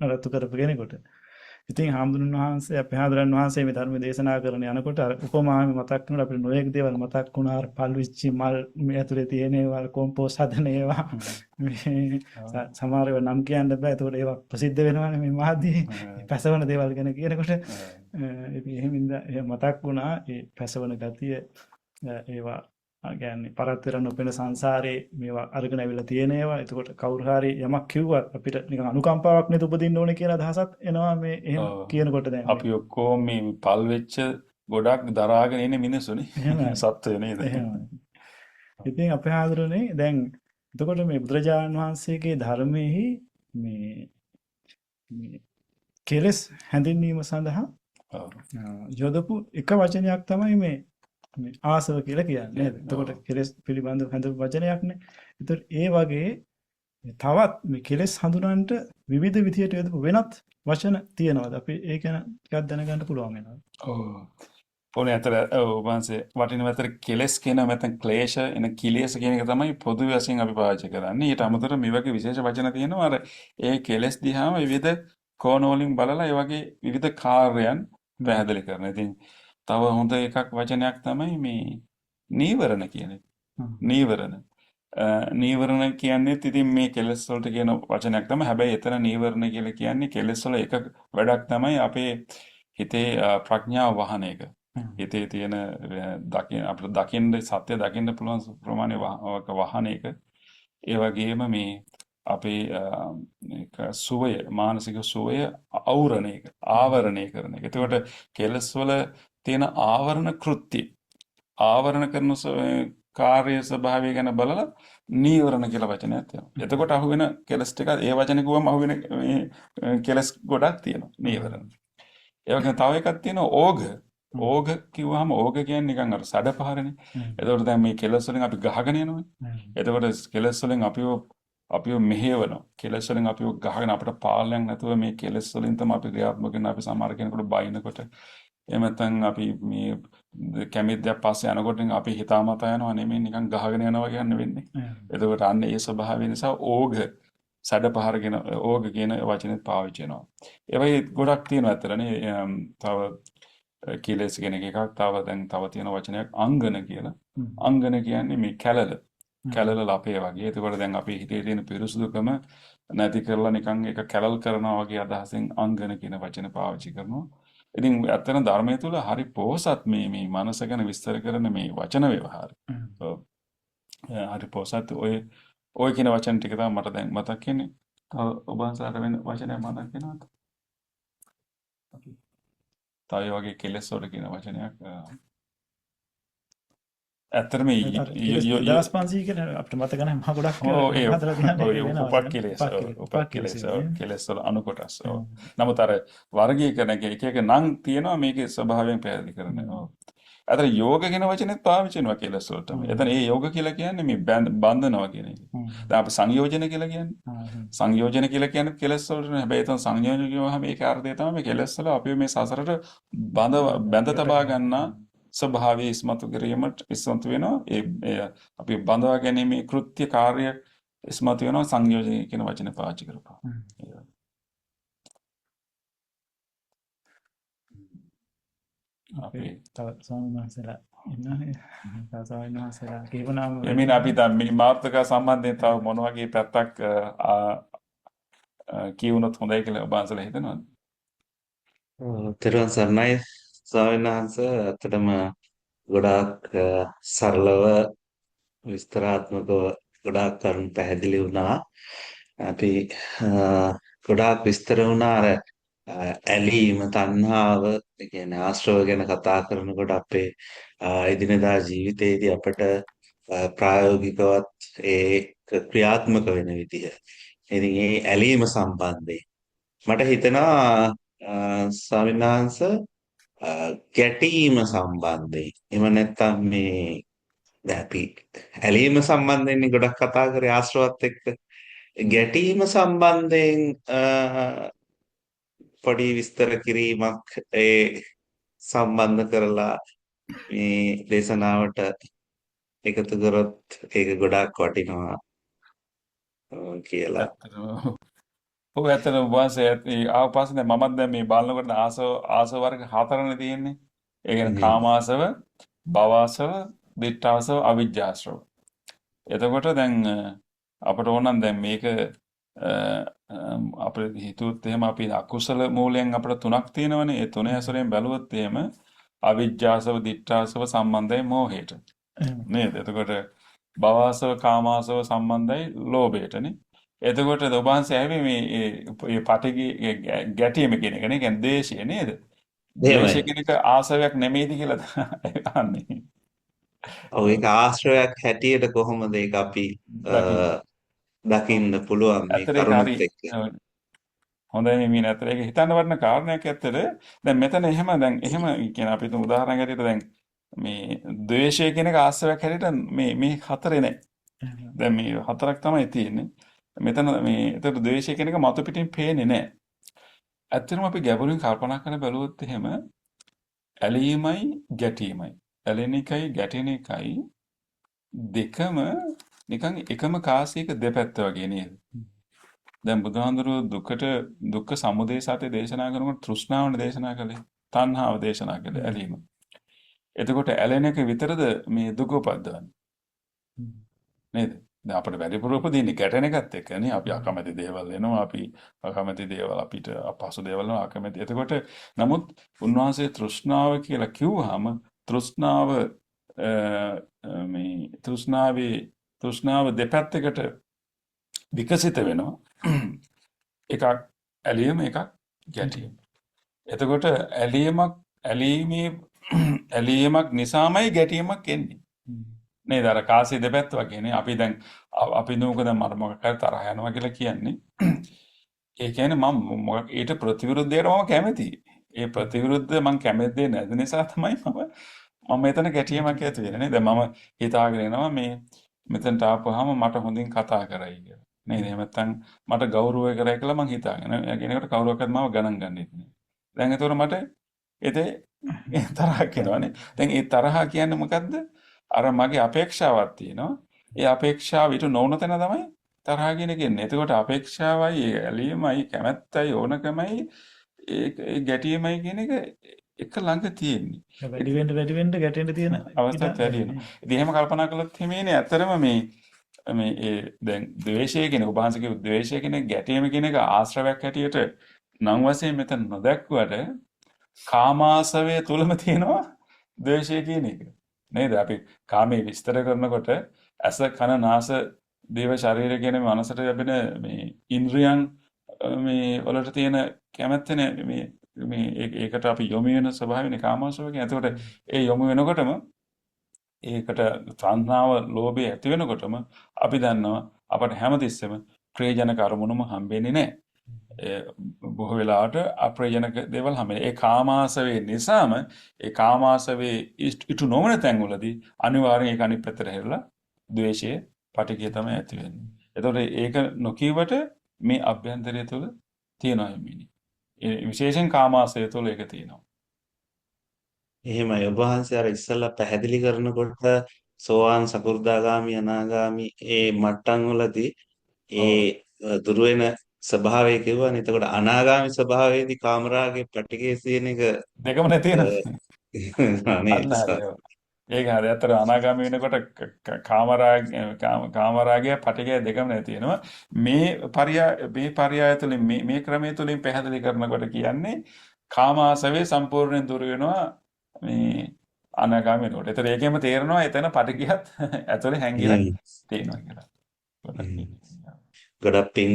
නරත්තු කරපු කෙනෙකුට. ඉතින් හාමුදුරන් වහන්සේ අපේ හාමුදුරන් වහන්සේ මේ ධර්ම දේශනා කරන යනකොට අර උපමාවෙ මතක් වුණා අපිට නොයෙක් දේවල් මතක් වුණා අර පල්විච්චි මල් මේ ඇතුලේ තියෙන ඒවා කොම්පෝස්ට් හදන ඒවා මේ සමහර ඒවා නම් කියන්න බෑ ඒකට ඒවා ප්‍රසිද්ධ වෙනවානේ මේ මහදී පැසවන දේවල් ගැන කියනකොට ඉතින් එහෙමින්ද මතක් වුණා ඒ පැසවන ගතිය ඒවා කියන්නේ පරත්තර නොපෙන සංසාරේ මේවා අරගෙන ඇවිල්ලා තියෙන ඒවා. එතකොට කවුරු හරි යමක් කිව්වත් අපිට නිකන් අනුකම්පාවක් නේද උපදින්න ඕනේ කියලා අදහසක් එනවා මේ එහෙම කියනකොට දැන්. අපි ඔක්කොම මේ පල් වෙච්ච ගොඩක් දරාගෙන ඉන්නේ මිනිස්සුනේ. සත්වය නේද? ඉතින් අපේ ආදරනේ දැන් එතකොට මේ බුදුරජාණන් වහන්සේගේ ධර්මයේහි මේ කෙලස් හැඳින්වීම සඳහා යොදපු එක වචනයක් තමයි මේ ආසව කියලා කියන්නේ නේද? එතකොට කෙලෙස් පිළිබඳව හඳුන් වචනයක්නේ. ඒතකොට ඒ වගේ තවත් මේ කෙලෙස් හඳුනන්නට විවිධ විදියට යොදපු වෙනත් වචන තියෙනවාද? අපි ඒක ගැන ටිකක් දැනගන්න පුළුවන් වෙනවා. ඔව්. ඕනේ අතර වංශේ වටින අතර කෙලෙස් කියන නැත්නම් ක්ලේශ එන කිලේශ කියන එක තමයි පොදු වශයෙන් අපි පාවිච්චි කරන්නේ. ඊට අමතරව මේ වගේ විශේෂ වචන තියෙනවා. අර ඒ කෙලෙස් දිහාම විවිධ කෝණ වලින් බලලා ඒ වගේ විවිධ කාර්යයන් පැහැදිලි කරනවා. ඉතින් තව හොඳ එකක් වචනයක් තමයි මේ නීවරණ කියන එක. නීවරණ. නීවරණ කියන්නේ ඉතින් මේ කෙලෙස් වලට කියන වචනයක් තමයි. හැබැයි එතන නීවරණ කියලා කියන්නේ කෙලෙස් වල එක වැඩක් තමයි අපේ හිතේ ප්‍රඥාව වහන එක. හිතේ තියෙන අපිට දකින්න සත්‍ය දකින්න පුළුවන් ප්‍රමාණය වහන එක. ඒ වගේම මේ අපේ සුවය මානසික සුවය අවරණය ආවරණය කරන එක. එතකොට කෙලස් වල තියෙන ආවරණ කෘත්‍ය ආවරණ කරන කාර්ය ස්වභාවය ගැන බලලා නීවරණ කියලා වචනයක් තියෙනවා. එතකොට අහුවෙන කෙලස් ටික ඒ වචනේ කිව්වම අහුවෙන මේ කෙලස් ගොඩක් තියෙනවා නීවරණ. ඒ වගේම තව එකක් තියෙනවා ඕඝ. ඕඝ කිව්වහම ඕඝ කියන්නේ නිකන් අර සැඩපහරනේ. එතකොට දැන් මේ කෙලස් වලින් අපි ගහගෙන යනවනේ. එතකොට කෙලස් වලින් අපිව මෙහෙවනවා. කෙලස් වලින් අපිව ගහගෙන අපිට පාලනයක් නැතුව මේ කෙලස් වලින් තමයි අපි ක්‍රියාත්මක වෙන අපි සමහර කෙනෙකුට බයිනකොට එහෙම නැත්නම් අපි මේ කැමැත්තක් පස්සේ යනකොට අපි හිතාමතා යනවා නෙමෙයි නිකන් ගහගෙන යනවා කියන්න වෙන්නේ. එතකොට අන්න ඒ ස්වභාවය නිසා ඕඝ සැඩපහරගෙන ඕඝ කියන වචනේත් පාවිච්චි වෙනවා. ඒ වගේ ගොඩක් තියෙනවා ඇත්තටනේ. තව කෙලස් කියන එකක් තව තියෙන වචනයක් අංගන කියලා. අංගන කියන්නේ මේ කැලල ලපේ වගේ. එතකොට දැන් අපි හිතේ තියෙන පිරිසුදුකම නැති කරලා නිකන් ඒක කැලල් කරනවා වගේ අදහසෙන් අංගන කියන වචන පාවිච්චි කරනවා. ඉතින් ඇත්තටම ධර්මයේ තුල හරි පොහසත් මේ මනස ගැන විස්තර කරන මේ වචන ව්‍යවහාරය. හරි පොහසත් ඔය කියන වචන ටික තමයි මට දැන් මතක් වෙන්නේ. ඔබ අන්සාර වෙන වචනයක් මතක් වෙනවද? තව වගේ කෙලස් වල කියන වචනයක් ඇත්තටම 1500 කියන අපිට මතක නැහැ මම ගොඩක් කෙලස් වල අනු කොටස්. නමුත් අර වර්ගීකරණ එක නම් තියෙනවා මේකේ ස්වභාවයෙන් පැහැදිලි කරනවා. අතන යෝග කියන වචනේත් පාවිච්චි වෙනවා කෙලස් වලට. එතන ඒ යෝග කියලා කියන්නේ මේ බන්ධනවා කියන එක. දැන් අපි සංයෝජන කියලා කියන්නේ. සංයෝජන කියලා කියන්නේ කෙලස් වලට නේ. හැබැයි එතන සංයෝජන කියවහම ඒකේ අර්ථය තමයි මේ කෙලස් වල අපි මේ සසරට බැඳ තබා ගන්නා ස්වභාවය ඉස්මතු කිරීමට ඉස්මතු වෙනවා. ඒ අපි බඳවා ගැනීමේ කෘත්‍ය කාර්ය ඉස්මතු වෙනවා සංයෝජන කියන වචනේ පාවිච්චි කරපුවා. අපි තව ස්වාමීන් වහන්සේලා ඉන්නනේ. තව ස්වාමීන් වහන්සේලා කියවනාම එමින අපි දැන් මේ මාර්ථක සම්බන්ධයෙන් තව මොන වගේ පැත්තක් කියවුනොත් හොඳයි කියලා ඔබ අන්සලා හිතනවද? තෙරුවන් සරණයි ස්වාමීන් වහන්සේ. ඇත්තටම ගොඩාක් සරලව විස්තරාත්මකව ගොඩාක් කරුණු පැහැදිලි වුණා. අපි ගොඩාක් විස්තර වුණා අර ඇලීම තණ්හාව ඒ කියන්නේ ආශ්‍රව ගැන කතා කරනකොට අපේ එදිනෙදා ජීවිතයේදී අපට ප්‍රායෝගිකවත් ක්‍රියාත්මක වෙන විදිහ. ඉතින් ඒ ඇලීම සම්බන්ධයෙන් මට හිතෙනවා ස්වාමීන් වහන්සේ ගැටීම සම්බන්ධයෙන් එහෙම නැත්නම් මේ දැන් අපි ඇලීම සම්බන්ධයෙන් ගොඩක් කතා කරේ ආශ්‍රවත් එක්ක ගැටීම සම්බන්ධයෙන් පොඩි විස්තර කිරීමක් ඒ සම්බන්ධ කරලා මේ දේශනාවට එකතු කරොත් ඒක ගොඩාක් වටිනවා කියලා. ඇත්තටම ඔව් ඇත්තටම වහන්සේ ආව පස්සේ දැන් මමත් දැන් මේ බලනකොට ආසව වර්ග හතරනේ තියෙන්නේ. ඒ කියන්නේ කාමාසව, භවආසව, දිඨාසව, අවිජ්ජාසව. එතකොට දැන් අපට ඕනනම් දැන් මේක අපිට හිතුවොත් එහෙම අපි අකුසල මූලයන් අපිට තුනක් තියෙනවනේ. ඒ තුනේ ඇසුරෙන් බැලුවොත් එහෙම අවිජ්ජාසව, දිඨාසව සම්බන්ධයි මෝහයට. නේද? එතකොට භවආසව, කාමාසව සම්බන්ධයි ලෝභයටනේ. එතකොට ඔබ වහන්සේ ඇහුවේ මේ පටිගි ගැටීම කියන එක නේ. කියන්නේ ද්වේෂය නේද? ද්වේෂය කියන එක ආසවයක් නෙමෙයිද කියලා අහන්නේ. ඔව් ඒක ආශ්‍රයයක් හැටියට කොහොමද ඒක අපි දකින්න. දකින්න පුළුවන් මේ ඇත්තට ඒක කරුණුත් හරි. එක්ක. හොඳයි මේ නැතර ඒක හිතන්න වටින කාරණයක් ඇත්තට. දැන් මෙතන එහෙම කියන අපි තුමු උදාහරණයක් හැටියට දැන් මේ ද්වේෂය කියන එක ආශ්‍රයයක් හැටියට මේ හතරේ නැහැ. දැන් මේ හතරක් තමයි තියෙන්නේ. මෙතන මේ ඒතර ද්වේෂය කියන එක මතු පිටින් පේන්නේ නැහැ. ඇත්තටම අපි ගැඹුරින් කල්පනා කරලා බැලුවොත් එහෙම ඇලීමයි ගැටීමයි. ඇලෙන එකයි ගැටෙන එකයි දෙකම නිකන් එකම කාසියක දෙපැත්ත වගේ නේද? දැන් බුදුහාඳුරෝ දුක්ඛ සමුදය සත්‍ය දේශනා කරනකොට තෘෂ්ණාවන දේශනා කළේ. තණ්හාව දේශනා කළේ ඇලීම. එතකොට ඇලෙන එක විතරද මේ දුක උපද්දවන්නේ? නේද? දැන් අපිට වැඩිපුර උපදින්නේ ගැටෙන එකත් එක්කනේ. අපි අකමැති දේවල් එනවා. අපි අකමැති දේවල් අපිට අපහසු දේවල් එනවා අකමැති. එතකොට නමුත් උන්වහන්සේ තෘෂ්ණාව කියලා කිව්වහම තෘෂ්ණාව මේ තෘෂ්ණාව දෙපැත්තකට විකසිත වෙනවා. එකක් ඇලීම එකක් ගැටීම. එතකොට ඇලීමක් නිසාමයි ගැටීමක් එන්නේ. නේද? අර කාසිය දෙපැත්ත වගේනේ. අපි දැන් අපි නෝක දැන් මට මොකක් හරි තරහ යනවා කියලා කියන්නේ. ඒ කියන්නේ මම ඊට ප්‍රතිවිරුද්ධයට මම කැමතියි. ඒ ප්‍රතිවිරුද්ධ මම කැමති නැති නිසා තමයි මම මෙතන ගැටීමක් ඇති වෙන්නේ නේද? මම හිතාගෙන එනවා මේ මෙතනට ආපුවාම මට හොඳින් කතා කරයි කියලා. නේද? එහෙම නැත්නම් මට ගෞරවය කරයි කියලා මං හිතාගෙන. කෙනෙකුට කවුරක්වත් මාව ගණන් ගන්නෙත් නෑ. දැන් ඒතකොට මට ඒතේ තරහක් එනවනේ. දැන් ඒ තරහ කියන්නේ මොකද්ද? අර මගේ අපේක්ෂාවක් තියෙනවා. ඒ අපේක්ෂාව ඊට නොවුන තැන තමයි තරහ කියන එක එන්නේ. එතකොට අපේක්ෂාවයි, ඇලීමයි, කැමැත්තයි, ඕනකමයි ඒ ගැටීමයි කියන එක ළඟ තියෙන්නේ. වැඩි වෙන්න ගැටෙන්න තියෙන අවස්ථාවක් වැඩි වෙනවා. ඉතින් එහෙම කල්පනා කළොත් හිමේනේ ඇත්තරම මේ දැන් ද්වේෂය කියන උභාංශික ද්වේෂය කියන ගැටීම කියන එක ආශ්‍රවයක් හැටියට නම් වශයෙන් මෙතන නොදැක්ුවට කාමාශවය තුලම තියෙනවා ද්වේෂය කියන එක. නේද? අපි කාමයේ විස්තර කරනකොට ඇස කන නාස දේව ශරීරය කියන මනසට ලැබෙන මේ ඉන්ද්‍රියන් මේ වලට තියෙන කැමැත්තනේ මේ ඒකට අපි යොමු වෙන ස්වභාවයනේ කාමාශව කියන්නේ. එතකොට ඒ යොමු වෙනකොටම ඒකට තණ්හාව ලෝභය ඇති වෙනකොටම අපි දන්නවා අපට හැමතිස්සෙම ප්‍රයෝජනක අරමුණුම හම්බෙන්නේ නැහැ. බොහෝ වෙලාවට අප්‍රයෝජනක දේවල් හම්බෙන්නේ. ඒ කාමාශවේ නිසාම ඒ කාමාශවේ ඉටු නොවන තැන්වලදී අනිවාර්යෙන් ඒක අනිත් පැත්තට හැරිලා ද්වේෂයේ පටිඝය තමයි ඇති වෙන්නේ. එතකොට ඒක නොකියවට මේ අභ්‍යන්තරය තුළ තියෙනවා එන්නේ. ඒ විශේෂයෙන් කාමාශය තුළ ඒක තියෙනවා. එහෙමයි ඔබ වහන්සේ අර ඉස්සෙල්ලා පැහැදිලි කරනකොට සෝවාන් සකෘදාගාමි අනාගාමි ඒ මට්ටම් වලදී ඒ දුර වෙන ස්වභාවය කිව්වනේ. එතකොට අනාගාමි ස්වභාවයේදී කාමරාගේ පැටිකේ තියෙන එක දෙකම නැති වෙනවා. ඒක හරි. අතර අනාගාමී වෙනකොට කාමරාගය පටිඝය දෙකම නැති වෙනවා. මේ පරයය තුළින් මේ ක්‍රමයේ තුලින් පැහැදිලි කරනකොට කියන්නේ කාමාශවේ සම්පූර්ණයෙන් දුර වෙනවා මේ අනාගාමී වෙනකොට. ඒතර ඒකෙම තේරෙනවා එතන පටිඝයත් ඇතුලේ හැංගිලා තියෙනවා කියලා. ගොඩක් පින්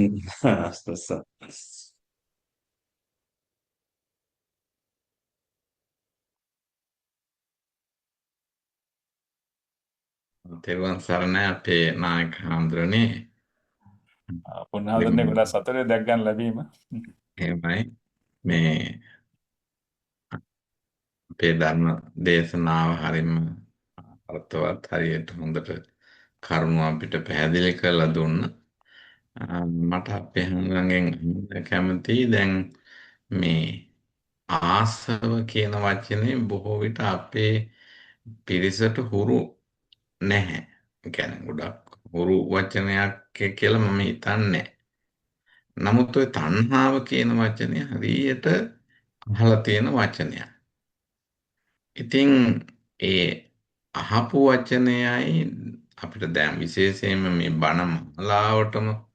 තෙරුවන් සරණයි අපේ නායක හාමුදුරනේ. පුණාදරනේ ගොඩක් සතුටේ දැක් ගන්න ලැබීම. එහෙමයි මේ අපේ ධර්ම දේශනාව හරිම අර්ථවත් හරියට හොඳට කරුණු අපිට පැහැදිලි කරලා දුන්නා. මට අපේ හාමුදුරන්ගෙන් කැමතියි දැන් මේ ආසව කියන වචනේ බොහෝ විට අපේ පිරිසට හුරු නැහැ. ඒ කියන්නේ ගොඩක් හුරු වචනයක් කියලා මම හිතන්නේ. නමුත් ওই තණ්හාව කියන වචනේ හරියට අහලා තියෙන වචනයක්. ඉතින් ඒ අහපු වචනයයි අපිට දැන් විශේෂයෙන්ම මේ බණ මාලාවටම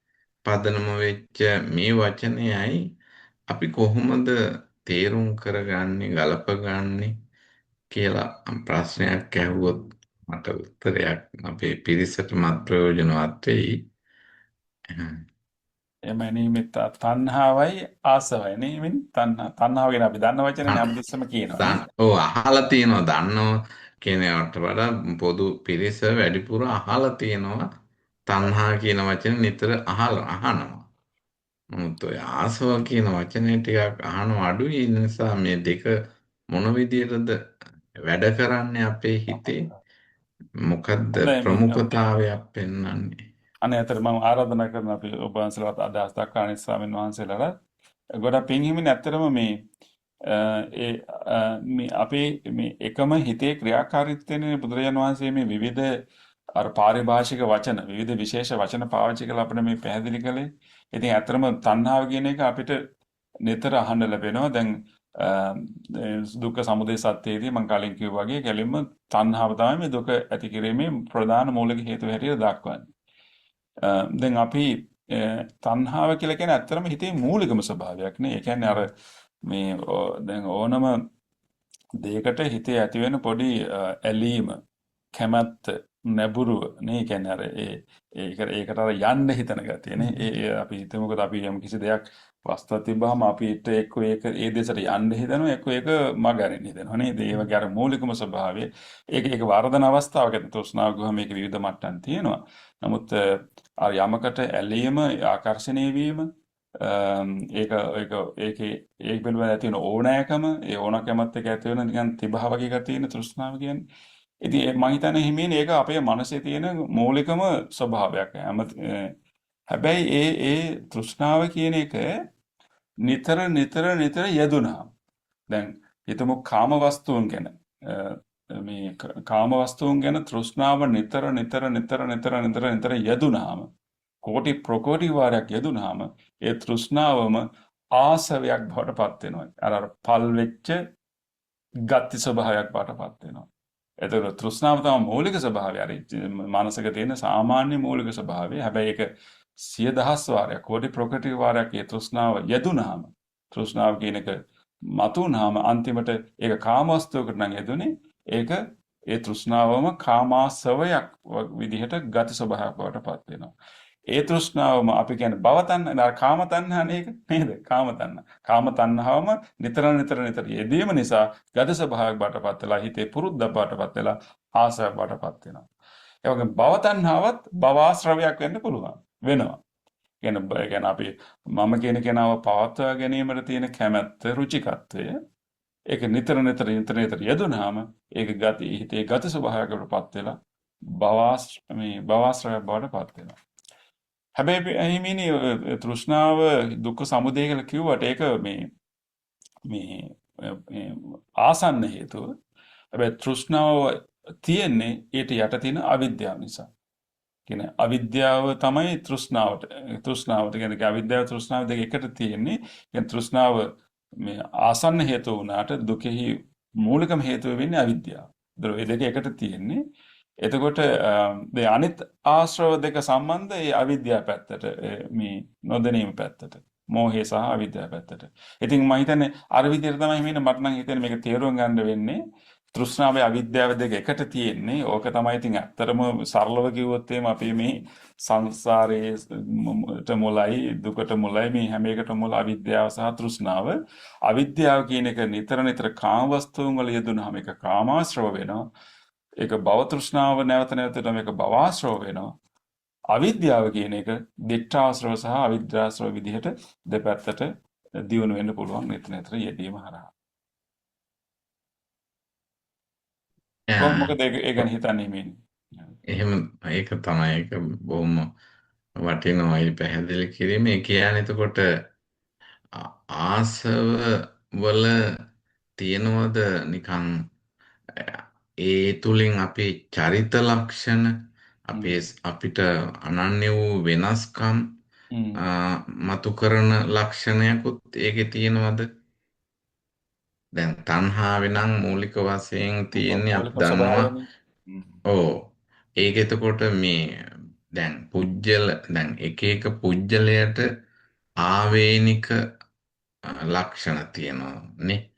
පදනම වෙච්ච මේ වචනයයි අපි කොහොමද තේරුම් කරගන්නේ ගලපගන්නේ කියලා ප්‍රශ්නයක් ඇහුවොත් මට උත්තරයක් අපේ පිරිසට මත් ප්‍රයෝජනවත් වෙයි. එමෙනි මෙත තණ්හාවයි ආසවයි නෙමෙයි තණ්හාව ගැන අපි දන්න වචනේ හැමතිස්සම කියනවා. ඔව් අහලා තියෙනවා දන්නවා කියනවට වඩා පොදු පිරිස වැඩිපුර අහලා තියෙනවා තණ්හා කියන වචනේ නිතර අහනවා. නමුත් ඔය ආසව කියන වචනේ ටිකක් අහනවා අඩුයි. ඒ නිසා මේ දෙක මොන විදිහටද වැඩ කරන්නේ අපේ හිතේ මොකද්ද ප්‍රමුඛතාවයක් පෙන්වන්නේ? අනේ අතර මම ආරාධනා කරන අපි ඔබ වහන්සේලාට අදහස් දක්වන ස්වාමීන් වහන්සේලාට ගොඩක් පින් හිමින් ඇත්තටම මේ අපේ මේ එකම හිතේ ක්‍රියාකාරීත්වයෙන් බුදුරජාණන් වහන්සේ මේ විවිධ අර පාරිභාෂික වචන විවිධ විශේෂ වචන පාවිච්චි කරලා අපිට මේ පැහැදිලි කළේ. ඉතින් ඇත්තටම තණ්හාව කියන එක අපිට නිතර අහන්න ලැබෙනවා. දැන් දුක්ඛ සමුදය සත්‍යයේදී මම කලින් කිව්වා වගේ ගැලින්ම තණ්හාව තමයි මේ දුක ඇති කිරීමේ ප්‍රධාන මූලික හේතුව හැටියට දක්වන්නේ. දැන් අපි තණ්හාව කියලා කියන්නේ ඇත්තටම හිතේ මූලිකම ස්වභාවයක් නේ. ඒ කියන්නේ අර මේ දැන් ඕනම දෙයකට හිතේ ඇති වෙන පොඩි ඇලීම කැමැත්ත නැඹුරුව නේ. ඒ කියන්නේ අර ඒකට අර යන්න හිතන ගතිය නේ. ඒ අපි හිතමුකෝ අපි යම් කිසි දෙයක් වස්තුවක් තිබ්බහම අපිට එක්ක ඒක ඒ දෙසට යන්න හිතනවා එක්ක ඒක මගහරින්න හිතනවා නේද? ඒ වගේ අර මූලිකම ස්වභාවය ඒක වර්ධන අවස්ථාවක තෘෂ්ණාව ගුහම මේක විවිධ මට්ටම් තියෙනවා. නමුත් අර යමකට ඇලීම ආකර්ෂණය වීම ඒකේ ඒක පිළිබඳව ඇති වෙන ඕනෑකම ඒ ඕනකමත් එක්ක ඇති වෙන නිකන් තිබහ වගේ එකක් තියෙන තෘෂ්ණාව කියන්නේ. ඉතින් මම හිතන්නේ හිමින් ඒක අපේ මනසේ තියෙන මූලිකම ස්වභාවයක්. හැබැයි ඒ තෘෂ්ණාව කියන එක නිතර යෙදුනා. දැන් හිතමු කාම වස්තුන් ගැන මේ කාම වස්තුන් ගැන තෘෂ්ණාව නිතර යෙදුනාම කෝටි ප්‍රකෝටි වාරයක් යෙදුනාම ඒ තෘෂ්ණාවම ආසවයක් බවට පත් වෙනවා. අර පල් වෙච්ච ගති ස්වභාවයක් බවට පත් වෙනවා. එතකොට තෘෂ්ණාව තමයි මූලික ස්වභාවය. අර මානසික තියෙන සාමාන්‍ය මූලික ස්වභාවය. හැබැයි ඒක 100,000 වාරයක් කෝටි ප්‍රකෝටි වාරයක් ඒ තෘෂ්ණාව යෙදුනාම තෘෂ්ණාව කියන එක මතුනාම අන්තිමට ඒක කාමවස්තුවකට නම් යෙදුනේ ඒක ඒ තෘෂ්ණාවම කාමාසවයක් විදිහට ගති ස්වභාවයක් බවට පත් වෙනවා. ඒ තෘෂ්ණාවම අපි කියන්නේ භව තණ්හා කාම තණ්හා නේද? කාම තණ්හා. කාම තණ්හාවම නිතර යෙදීම නිසා ගති ස්වභාවයක් බවට පත් වෙලා හිතේ පුරුද්දක් බවට පත් වෙලා ආසාවක් බවට පත් වෙනවා. ඒ වගේම භව තණ්හාවත් භවාශ්‍රවයක් වෙන්න පුළුවන්. වෙනවා. කියන්නේ අපි මම කියන කෙනාව පවත්වා ගැනීමට තියෙන කැමැත්ත රුචිකත්වය ඒක නිතර යෙදුනාම ඒක හිතේ ගති ස්වභාවයකට පත් වෙලා භවාශ්‍රවයක් බවට පත් වෙනවා. හැබැයි එහිමිනි තෘෂ්ණාව දුක්ඛ සමුදය කියලා කිව්වට ඒක මේ ආසන්න හේතුව. හැබැයි තෘෂ්ණාව තියෙන්නේ ඊට යට තියෙන අවිද්‍යාව නිසා. කියන අවිද්‍යාව තමයි තෘෂ්ණාවට කියන්නේ අවිද්‍යාව තෘෂ්ණාව දෙක එකට තියෙන්නේ. කියන්නේ තෘෂ්ණාව මේ ආසන්න හේතු වුණාට දුකෙහි මූලිකම හේතුව වෙන්නේ අවිද්‍යාව. ඒ දෙක එකට තියෙන්නේ. එතකොට මේ අනිත් ආශ්‍රව දෙක සම්බන්ධ ඒ අවිද්‍යාව පැත්තට මේ නොදැනීම පැත්තට මෝහය සහ අවිද්‍යාව පැත්තට. ඉතින් මම හිතන්නේ අර විදිහට තමයි මට නම් හිතෙන්නේ මේක තේරුම් ගන්න වෙන්නේ. තෘෂ්ණාවේ අවිද්‍යාව දෙක එකට තියෙන්නේ. ඕක තමයි ඉතින් ඇත්තටම සරලව කිව්වොත් අපි මේ සංසාරේට මුලයි දුකට මුලයි මේ හැම එකටම මුල අවිද්‍යාව සහ තෘෂ්ණාව. අවිද්‍යාව කියන එක නිතර කාම වස්තුන් වල යෙදුනහම ඒක කාමාශ්‍රව වෙනවා. ඒක භව තෘෂ්ණාව නැවත නැවතට මේක භවාශ්‍රව වෙනවා. අවිද්‍යාව කියන එක දිට්ඨාශ්‍රව සහ අවිද්‍යාශ්‍රව විදිහට දෙපැත්තට දියුණු වෙන්න පුළුවන් නිතර යෙදීම හරහා. කොහොම මොකද ඒ ගැන හිතන්නේ මේ? එහෙම ඒක තමයි ඒක බොහොම වටිනවා ඒ පැහැදිලි කිරීම. ඒ කියන්නේ එතකොට ආසව වල තියෙනවද නිකන් ඒ තුලින් අපේ චරිත ලක්ෂණ අපිට අනන්‍ය වූ වෙනස්කම් මතු කරන ලක්ෂණයකුත් ඒකේ තියෙනවද? දැන් තණ්හාවේ නම් මූලික වශයෙන් තියෙන්නේ අපි දන්නවා. ඔව්. ඒක එතකොට මේ දැන් දැන් එක පුජ්‍යලයට ආවේනික ලක්ෂණ තියෙනවා නේ.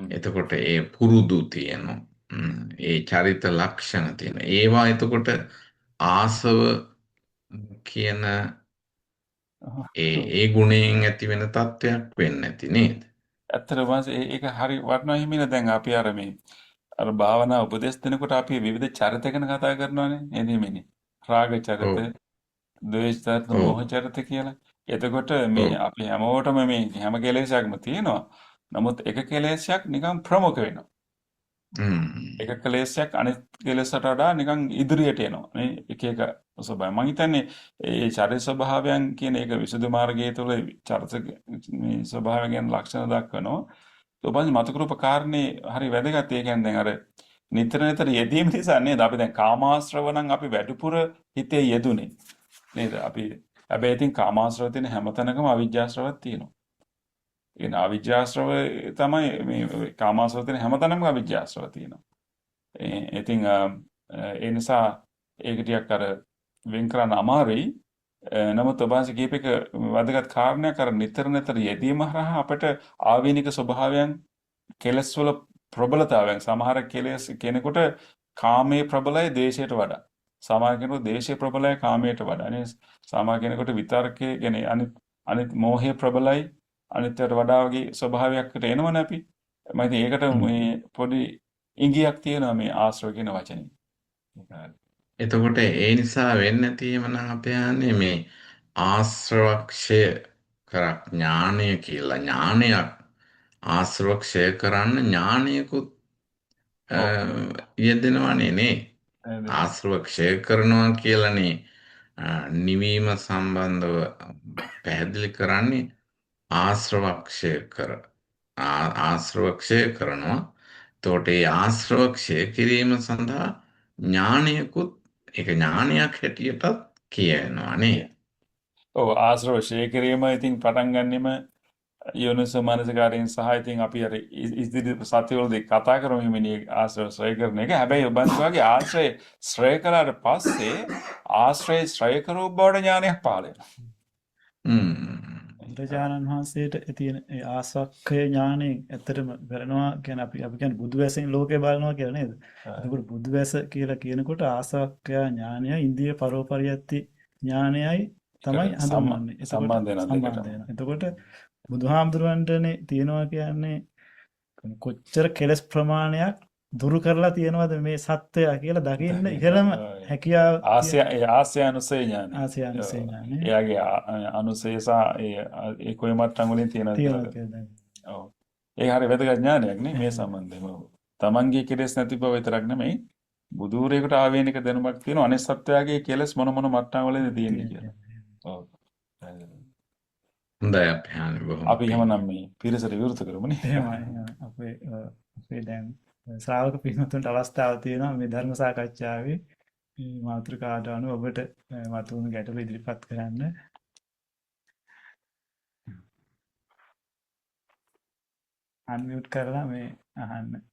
එතකොට ඒ පුරුදු තියෙනවා. ඒ චරිත ලක්ෂණ තියෙනවා. ඒවා එතකොට ආසව කියන ඒ ගුණයෙන් ඇති වෙන තත්වයක් වෙන්නේ නැති නේද? ඇත්තටම ඒක හරි වටිනවා හිමිනේ. දැන් අපි අර භාවනා උපදේශ දෙනකොට අපි විවිධ චරිත ගැන කතා කරනවානේ නේද හිමිනේ? රාග චරිත, ද්වේෂ චරිත, මෝහ චරිත කියලා. එතකොට මේ අපි හැමෝටම මේ හැම කෙලෙසයක්ම තියෙනවා. නමුත් එක කෙලෙසයක් නිකන් ප්‍රමුඛ වෙනවා. එක කෙලෙසයක් අනිත් කෙලෙසට වඩා නිකන් ඉදිරියට එනවා නේ. එක ස්වභාවය. මම හිතන්නේ ඒ චරිත ස්වභාවයන් කියන එක විසුද්ධි මාර්ගයේ තුල චරිත මේ ස්වභාවය ගැන ලක්ෂණ දක්වනවා. ඔබන් මතකරූප කාරණේ හරි වැදගත්. ඒ කියන්නේ දැන් අර නිතර යෙදීම නිසා නේද අපි දැන් කාමාශ්‍රව නම් අපි වැඩිපුර හිතේ යෙදුනේ නේද? අපි හැබැයි ඉතින් කාමාශ්‍රව තියෙන හැමතැනකම අවිජ්ජාශ්‍රවක් තියෙනවා. ඒ අවිජ්ජාශ්‍රව තමයි මේ කාමාශ්‍රව තියෙන හැමතැනම අවිජ්ජාශ්‍රව තියෙනවා. ඉතින් ඒ නිසා ඒක ටිකක් අර වෙන් කරන්න අමාරුයි. නමුත් ඔබanse කීපයක වැදගත් කාරණයක් අර නිතර යෙදීම හරහා අපට ආවේනික ස්වභාවයන් කෙලස් වල ප්‍රබලතාවයන් සමහර කෙලස් කෙනෙකුට කාමයේ ප්‍රබලයි දේශයට වඩා. සමහර කෙනෙකුට දේශයේ ප්‍රබලයි කාමයට වඩා. නේ සමහර කෙනෙකුට විතර්කයේ කියන්නේ අනිත් මෝහයේ ප්‍රබලයි අනිත්යට වඩා වගේ ස්වභාවයකට එනවනේ අපි. මම ඉතින් ඒකට මේ පොඩි ඉඟියක් තියෙනවා මේ ආශ්‍රව කියන වචනේ. එතකොට ඒ නිසා වෙන්නේ නැති එමනම් අපේ යන්නේ මේ ආශ්‍රවක්ෂය කර ඥානය කියලා ඥානයක් ආශ්‍රවක්ෂය කරන්න ඥානයකුත් යෙදෙනවනේ නේ. ආශ්‍රවක්ෂය කරනවා කියලානේ නිවීම සම්බන්ධව පැහැදිලි කරන්නේ ආශ්‍රවක්ෂය කරනවා. එතකොට ඒ ආශ්‍රවක්ෂය කිරීම සඳහා ඥානයකුත් ඒක ඥානයක් හැටියටත් කියනවා නේ. ඔව් ආශ්‍රව ක්ෂය කිරීම ඉතින් පටන් ගන්නෙම යෝනිසෝ මනසිකාරයෙන් සහ ඉතින් අපි අර ඉදිරි සතිවලදී කතා කරමු හිමිනේ ආශ්‍රව ශ්‍රය කරන එක. හැබැයි ඔබන්ස් වගේ ආශ්‍රය ශ්‍රය කළාට පස්සේ ආශ්‍රය ශ්‍රය කරෝ බවට ඥානයක් පහළ වෙනවා. බුදුරජාණන් වහන්සේට තියෙන ඒ ආසක්ඛය ඥාණය ඇත්තටම කරනවා කියන අපි කියන්නේ බුදු වැසෙන් ලෝකේ බලනවා කියලා නේද? එතකොට බුදු වැස කියලා කියනකොට ආසක්ඛය ඥානය ඉන්දිය පරෝපරියත්ති ඥානයයි තමයි හඳුන්වන්නේ. සම්බන්ධ වෙනවා. එතකොට බුදුහාමුදුරන්ටනේ තියනවා කියන්නේ කොච්චර කෙලස් ප්‍රමාණයක් දුරු කරලා තියෙනවද මේ සත්‍යය කියලා දකින්න ඉහළම හැකියාව ආස්‍ය අනුසය ඥානය. එයාගේ අනුසය සහ ඒ කොයි මට්ටම් වලින් තියෙනවා. ඔව්. ඒ හරිය වැදගත් ඥානයක් නේ මේ සම්බන්ධයෙන්. තමන්ගේ කෙලෙස් නැති බව විතරක් නෙමෙයි බුදුරේකට ආවේනික දැනුමක් තියෙනවා අනිත් සත්‍යයගේ කෙලෙස් මොන මට්ටම් වලද තියෙන්නේ කියලා. ඔව්. හොඳයි අපි බොහොම අපි එහෙමනම් මේ පිරිසට විවෘත කරමුනේ. එහෙමයි. අපේ දැන් ශ්‍රාවක පින්වතුන්ට අවස්ථාවක් තියෙනවා මේ ධර්ම සාකච්ඡාවේ මේ මාතෘකාවට අනුව ඔබට මතුවුණු ගැටලු ඉදිරිපත් කරන්න. අන්මියුට් කරලා මේ අහන්න.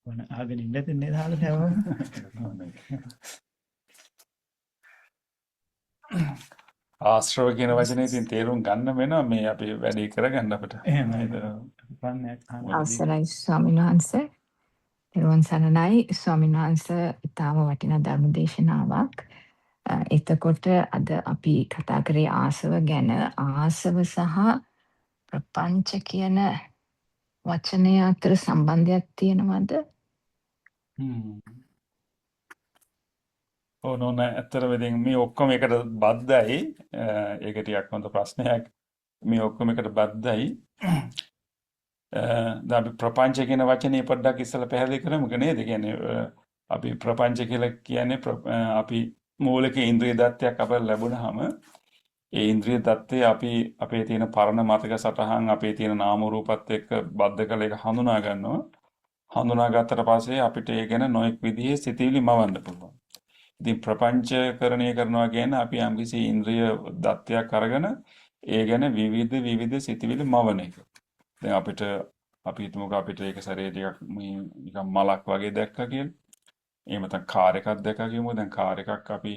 වන අහගෙන ඉන්න දෙන්නේ දාලා හැමෝම. ආශ්‍රව කියන වචනේ ඉතින් තේරුම් ගන්න වෙනවා මේ අපි වැඩි කරගන්න අපිට. එහෙමයි. අවසරයි ස්වාමීන් වහන්සේ. තෙරුවන් සරණයි ස්වාමීන් වහන්සේ ඉතාම වටිනා ධර්ම දේශනාවක්. එතකොට අද අපි කතා කරේ ආසව ගැන. ආසව සහ ප්‍රපංච කියන වචනය අතර සම්බන්ධයක් තියෙනවද? ඕ නෝන ඇත්තටම ඉතින් මේ ඔක්කොම එකට බද්ධයි. ඒක ටිකක් හොඳ ප්‍රශ්නයක්. මේ ඔක්කොම එකට බද්ධයි. දැන් අපි ප්‍රපංච කියන වචනේ පොඩ්ඩක් ඉස්සෙල්ලා පැහැදිලි කරමුක නේද? කියන්නේ අපි ප්‍රපංච කියලා කියන්නේ අපි මූලික ඉන්ද්‍රිය දත්තයක් අපට ලැබුණාම ඒ ඉන්ද්‍රිය දත්තේ අපි අපේ තියෙන පරණ මතක සටහන් අපේ තියෙන නාම රූපත් එක්ක බද්ධ කළ එක හඳුනා ගන්නවා. හඳුනා ගත්තට පස්සේ අපිට ඒ ගැන නොඑක් විදිහේ සිතිවිලි මවන්න පුළුවන්. ඉතින් ප්‍රපංචකරණය කරනවා කියන්නේ අපි යම්කිසි ඉන්ද්‍රිය දත්තයක් අරගෙන ඒ ගැන විවිධ සිතිවිලි මවන එක. දැන් අපි හිතමුකෝ අපිට ඒක සැරේ ටිකක් මේ නිකන් මලක් වගේ දැක්කා කියලා. එහෙම නැත්නම් කාර් එකක් දැක්කා කියමු. දැන් කාර් එකක් අපි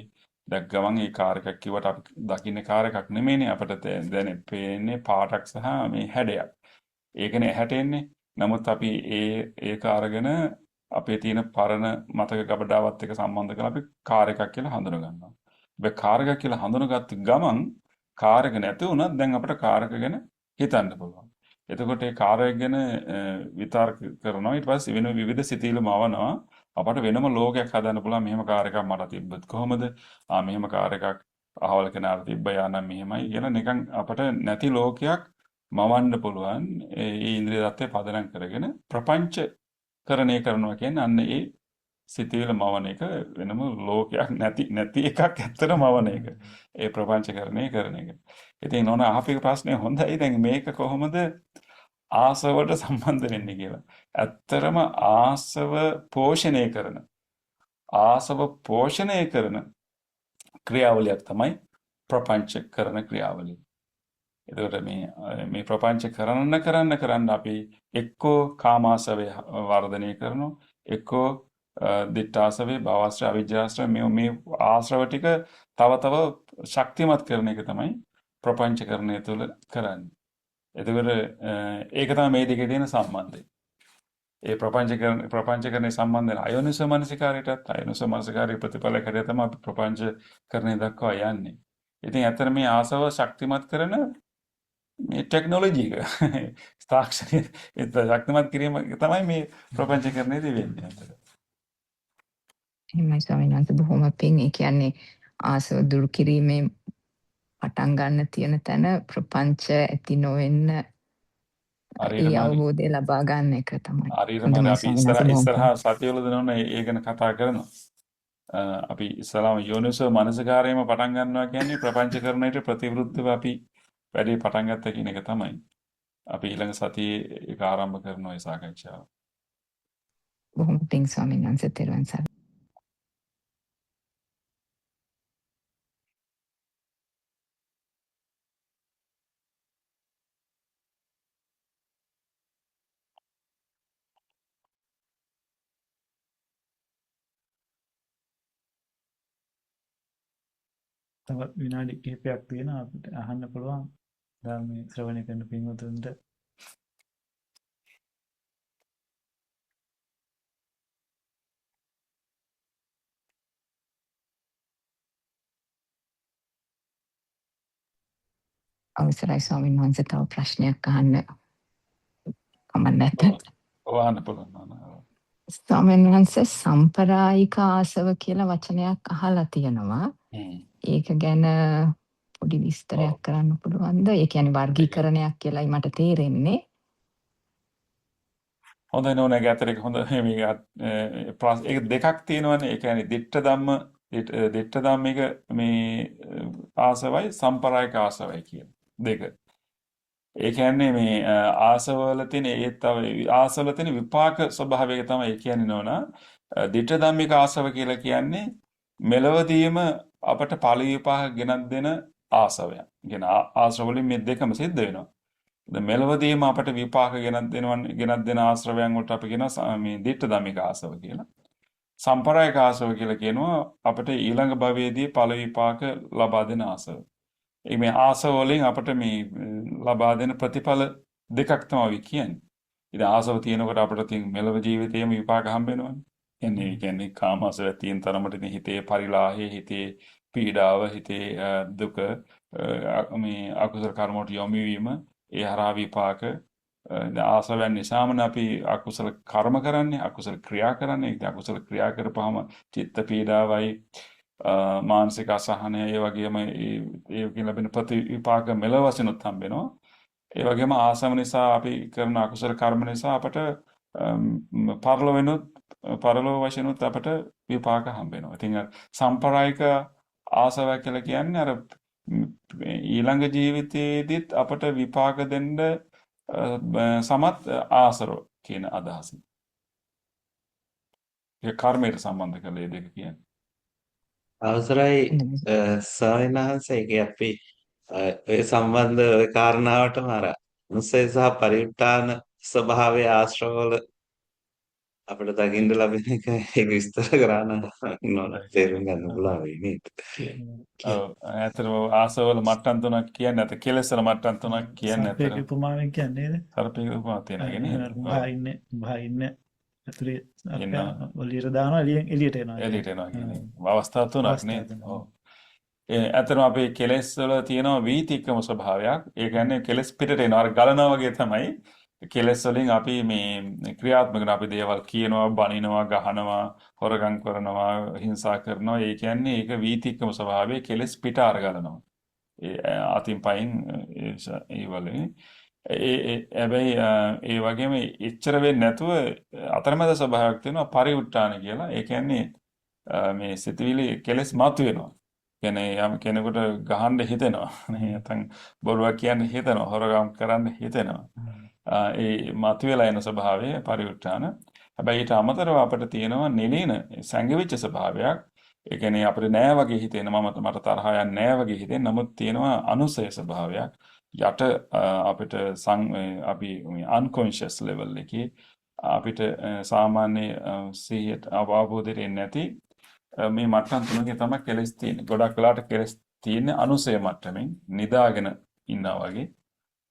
දැක් ගමන් ඒ කාර් එකක් කිව්වට අපි දකින්නේ කාර් එකක් නෙමෙයිනේ. අපිට දැන් පේන්නේ පාටක් සහ මේ හැඩයක්. ඒකනේ ඇහැට එන්නේ. නමුත් අපි ඒක අරගෙන අපේ තියෙන පරණ මතක ගබඩාවත් එක්ක සම්බන්ධ කරලා අපි කාර් එකක් කියලා හඳුන ගන්නවා. හැබැයි කාර් එකක් කියලා හඳුනගත්ත ගමන් කාර් එක නැති වුණත් දැන් අපිට කාර් එක ගැන හිතන්න පුළුවන්. එතකොට ඒ කාර් එක ගැන විතර්ක කරනවා. ඊට පස්සේ වෙන විවිධ සිතිවිලි මවනවා. අපට වෙනම ලෝකයක් හදන්න පුළුවන්. මෙහෙම කාර් එකක් මට තිබ්බත් කොහොමද? මෙහෙම කාර් එකක් අහවල් කෙනාට තිබ්බ යානම් මෙහෙමයි කියලා නිකන් අපට නැති ලෝකයක් මවන්න පුළුවන්. ඒ ඉන්ද්‍රිය දත්තේ පදනම් කරගෙන ප්‍රපංචකරණය කරනවා කියන්නේ අන්න ඒ සිතිවිලි මවන එක වෙනම ලෝකයක් නැති එකක් ඇත්තට මවන එක. ඒ ප්‍රපංචකරණය කරන එක. ඉතින් නෝන අහපු ප්‍රශ්නේ හොඳයි. දැන් මේක කොහොමද ආසවලට සම්බන්ධ වෙන්නේ කියලා. ඇත්තරම ආසව පෝෂණය කරන ක්‍රියාවලියක් තමයි ප්‍රපංච කරන ක්‍රියාවලිය. එතකොට මේ ප්‍රපංච කරන්න අපි එක්කෝ කාමාසවය වර්ධනය කරනවා, එක්කෝ දිට්ඨාසවේ, භවාශ්‍රය, අවිජ්ජාශ්‍රය මේ ආශ්‍රව ටික තව ශක්තිමත් කරන එක තමයි ප්‍රපංචකරණය තුළ කරන්නේ. එතකොට ඒක තමයි මේ දෙකේ තියෙන සම්බන්ධය. ඒ ප්‍රපංචකරණය සම්බන්ධ අයෝනිසෝ මනසිකාරයේ ප්‍රතිඵල කරේ තමයි අපි ප්‍රපංචකරණය දක්වා යන්නේ. ඉතින් ඇත්තට මේ ආසව ශක්තිමත් කරන මේ ටෙක්නොලොජි එක තාක්ෂණය ශක්තිමත් කිරීම තමයි මේ ප්‍රපංචකරණයේදී වෙන්නේ අතට. එහෙමයි ස්වාමීන් වහන්සේ බොහොම පිං. ඒ කියන්නේ ආසව දුරු කිරීමේ පටන් ගන්න තියෙන තැන ප්‍රපංච ඇති නොවෙන්න ඒ අවබෝධය ලබා ගන්න එක තමයි. හරියටම අපි ඉස්සරහා සතියවල දෙනවනේ ඒ ගැන කතා කරනවා. අපි ඉස්සලාම යෝනිසෝ මනසිකාරයම පටන් ගන්නවා කියන්නේ ප්‍රපංචකරණයට ප්‍රතිවිරුද්ධව අපි වැඩේ පටන් ගත්ත කියන එක තමයි. අපි ඊළඟ සතියේ ඒක ආරම්භ කරනවා ඒ සාකච්ඡාව. බොහොම පිං ස්වාමීන් වහන්සේ තෙරුවන් සරණයි. තව විනාඩි කිහිපයක් තියෙනවා අපිට අහන්න පුළුවන් ධර්මයේ ශ්‍රවණය කරන පින්වතුන්ට. අවසරයි ස්වාමීන් වහන්සේ තව ප්‍රශ්නයක් අහන්න කමක් නැත. අහන්න පුළුවන්. ස්වාමීන් වහන්සේ සම්ප්‍රායික ආසව කියලා වචනයක් අහලා තියෙනවා. ඒක ගැන පොඩි විස්තරයක් කරන්න පුළුවන්ද? ඒ කියන්නේ වර්ගීකරණයක් කියලායි මට තේරෙන්නේ. හොඳයි නෝනේ ගැතරේ හොඳ ඒක දෙකක් තියෙනවනේ. ඒ කියන්නේ දිට්ඨ ධම්මික මේ ආසවයි සම්ප්‍රායික ආසවයි කියන දෙක. ඒ කියන්නේ මේ ආසවවල තියෙන ආසවල තියෙන විපාක ස්වභාවය තමයි ඒ කියන්නේ නෝනා. දිට්ඨ ධම්මික ආසව කියලා කියන්නේ මෙලවදීම අපට ඵල විපාක ගෙනත් දෙන ආසවයන්. කියන ආශ්‍රවවලින් මේ දෙකම සිද්ධ වෙනවා. දැන් මෙලවදීම අපට විපාක ගෙනත් දෙන ආශ්‍රවයන් වලට අපි කියනවා මේ දිට්ඨ ධම්මික ආසව කියලා. සම්ප්‍රායික ආසව කියලා කියනවා අපට ඊළඟ භවයේදී ඵල විපාක ලබා දෙන ආසව. මේ ආසව වලින් අපට මේ ලබා දෙන ප්‍රතිඵල දෙකක් තමයි කියන්නේ. ඉතින් ආසව තියෙනකොට අපිට තියෙන මෙලව ජීවිතයේම විපාක හම්බ වෙනවනේ. කියන්නේ කාමාසව තියෙන තරමට ඉතින් හිතේ පරිලාහය, හිතේ පීඩාව, හිතේ දුක, මේ අකුසල කර්ම වලට යොමු වීම, ඒ හරහා විපාක, ආසවයන් නිසාමනේ අපි අකුසල කර්ම කරන්නේ, අකුසල ක්‍රියා කරන්නේ. ඉතින් අකුසල ක්‍රියා කරපුවාම චිත්ත පීඩාවයි, මානසික අසහනය, ඒ වගේම ඒකෙන් ලැබෙන ප්‍රතිවිපාක මෙලොව වශයෙන්ුත් හම්බ වෙනවා. ඒ වගේම ආසව නිසා අපි කරන අකුසල කර්ම නිසා අපට පරලොව වශයෙන්ුත් අපට විපාක හම්බ වෙනවා. ඉතින් සම්ප්‍රායික ආසව කියලා කියන්නේ අර ඊළඟ ජීවිතයේදීත් අපට විපාක දෙන්න සමත් ආසර කියන අදහසින්. ඒ කර්මයට සම්බන්ධ කරලා මේ දෙක කියන්නේ. අවසරයි ස්වාමීන් වහන්සේ ඒක අපි ඒ සම්බන්ධ ওই කාරණාවටම අර අනුසය සහ පරිඋත්ථාන ස්වභාවයේ ආශ්‍රවවල අපිට දකින්න ලැබෙන එක ඒක විස්තර කරා නම් නෝන තේරුම් ගන්න පුළුවන් වෙයි නේද? ඔව් ඇත්තටම ආසවල මට්ටම් තුනක් කියන්නේ නැත. කෙලෙස් වල මට්ටම් තුනක් කියන්නේ නැත. සර්පයක උපමාවෙන් කියන්නේ නේද? සර්පයක උපමාවක් තියෙනවා නේ. උභා ඉන්නේ ඇතුලේ ඔලියට දානවා එළියට එනවා. එළියට එනවා කියන්නේ. අවස්ථා තුනක් නේ. ඔව්. ඇත්තටම අපේ කෙලෙස් වල තියෙනවා වීතික්කම ස්වභාවයක්. ඒ කියන්නේ කෙලෙස් පිටට එනවා. අර ගලනවා වගේ තමයි. කෙලෙස් වලින් අපි මේ ක්‍රියාත්මක කරන අපි දේවල් කියනවා, බනිනවා, ගහනවා, හොරගම් කරනවා, හිංසා කරනවා. ඒ කියන්නේ ඒක වීතික්කම ස්වභාවයේ කෙලෙස් පිට අරගලනවා. ඒ අතින් පයින් ඒ වලින් හැබැයි ඒ වගේම එච්චර වෙන්නේ නැතුව අතරමැද ස්වභාවයක් තියෙනවා පරිඋත්ථාන කියලා. ඒ කියන්නේ මේ සිතුවිලි කෙලෙස් මතුවෙනවා. කියන්නේ යම් කෙනෙකුට ගහන්න හිතෙනවා. නැත්නම් බොරුවක් කියන්න හිතෙනවා, හොරගම් කරන්න හිතෙනවා. ඒ මතුවලා එන ස්වභාවය පරිඋත්ථාන. හැබැයි ඊට අමතරව අපිට තියෙනවා නිලින සංගවිච්ච ස්වභාවයක්. ඒ කියන්නේ අපිට නෑ වගේ හිතෙන මට තරහ යන්නේ නෑ වගේ හිතෙන. නමුත් තියෙනවා අනුසය ස්වභාවයක්. යට අපිට අපි unconscious level එකේ අපිට සාමාන්‍ය සිහියට අවබෝධයට එන්නේ නැති මේ මට්ටම් තුනකින් තමයි කෙලස් තියෙන්නේ. ගොඩක් වෙලාට කෙලස් තියෙන්නේ අනුසය මට්ටමින් නිදාගෙන ඉන්නා වගේ.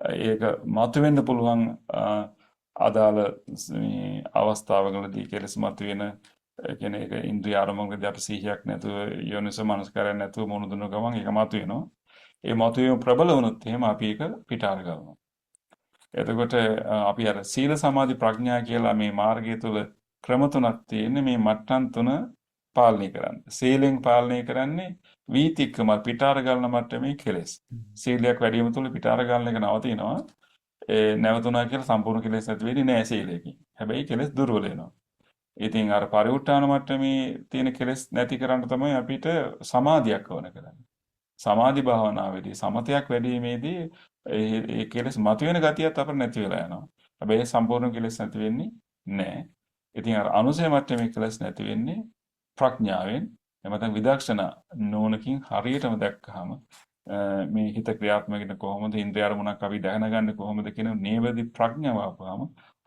ඒක මතුවෙන්න පුළුවන් අදාළ අවස්ථාවකදී කෙලස් මතුවෙන කියන්නේ ඒක ඉන්ද්‍රිය ආරම්භකදී අපි සිහියක් නැතුව යෝනිසෝ මනස්කාරයක් නැතුව මොන දුන ගමන් ඒක මතුවෙනවා. ඒ මතුවීම ප්‍රබල වුණොත් එහෙම අපි ඒක පිටාර ගන්නවා. එතකොට අපි අර සීල සමාධි ප්‍රඥා කියලා මේ මාර්ගය තුල ක්‍රම තුනක් තියෙන්නේ මේ මට්ටම් තුන පාලනය කරන්න. සීලෙන් පාලනය කරන්නේ වීතික්කම පිටාර ගන්න මට්ටමේ කෙලෙස්. සීලයක් වැඩි වීම තුල පිටාර ගන්න එක නවතිනවා. ඒ නැවතුණා කියලා සම්පූර්ණ කෙලෙස් නැති වෙන්නේ නැහැ සීලයෙන්. හැබැයි කෙලෙස් දුර්වල වෙනවා. ඉතින් අර පරිඋත්ථාන මට්ටමේ තියෙන කෙලෙස් නැති කරන්න තමයි අපිට සමාධියක් ඕන කරන්නේ. සමාධි භාවනාවේදී සමතයක් වැඩිීමේදී ඒ කෙලෙස් මතුවෙන ගතියත් අපිට නැති වෙලා යනවා. හැබැයි සම්පූර්ණ කෙලෙස් නැති වෙන්නේ නැහැ. ඉතින් අර අනුසය මට්ටමේ කෙලෙස් නැති වෙන්නේ ප්‍රඥාවෙන් එමෙතන විදර්ශන නෝනකින් හරියටම දැක්කහම මේ හිත ක්‍රියාත්මක වෙන කොහොමද ඉන්ද්‍රිය අරමුණක් අපි දැනගන්නේ කොහොමද කියන නේවදි ප්‍රඥාව ආපුවාම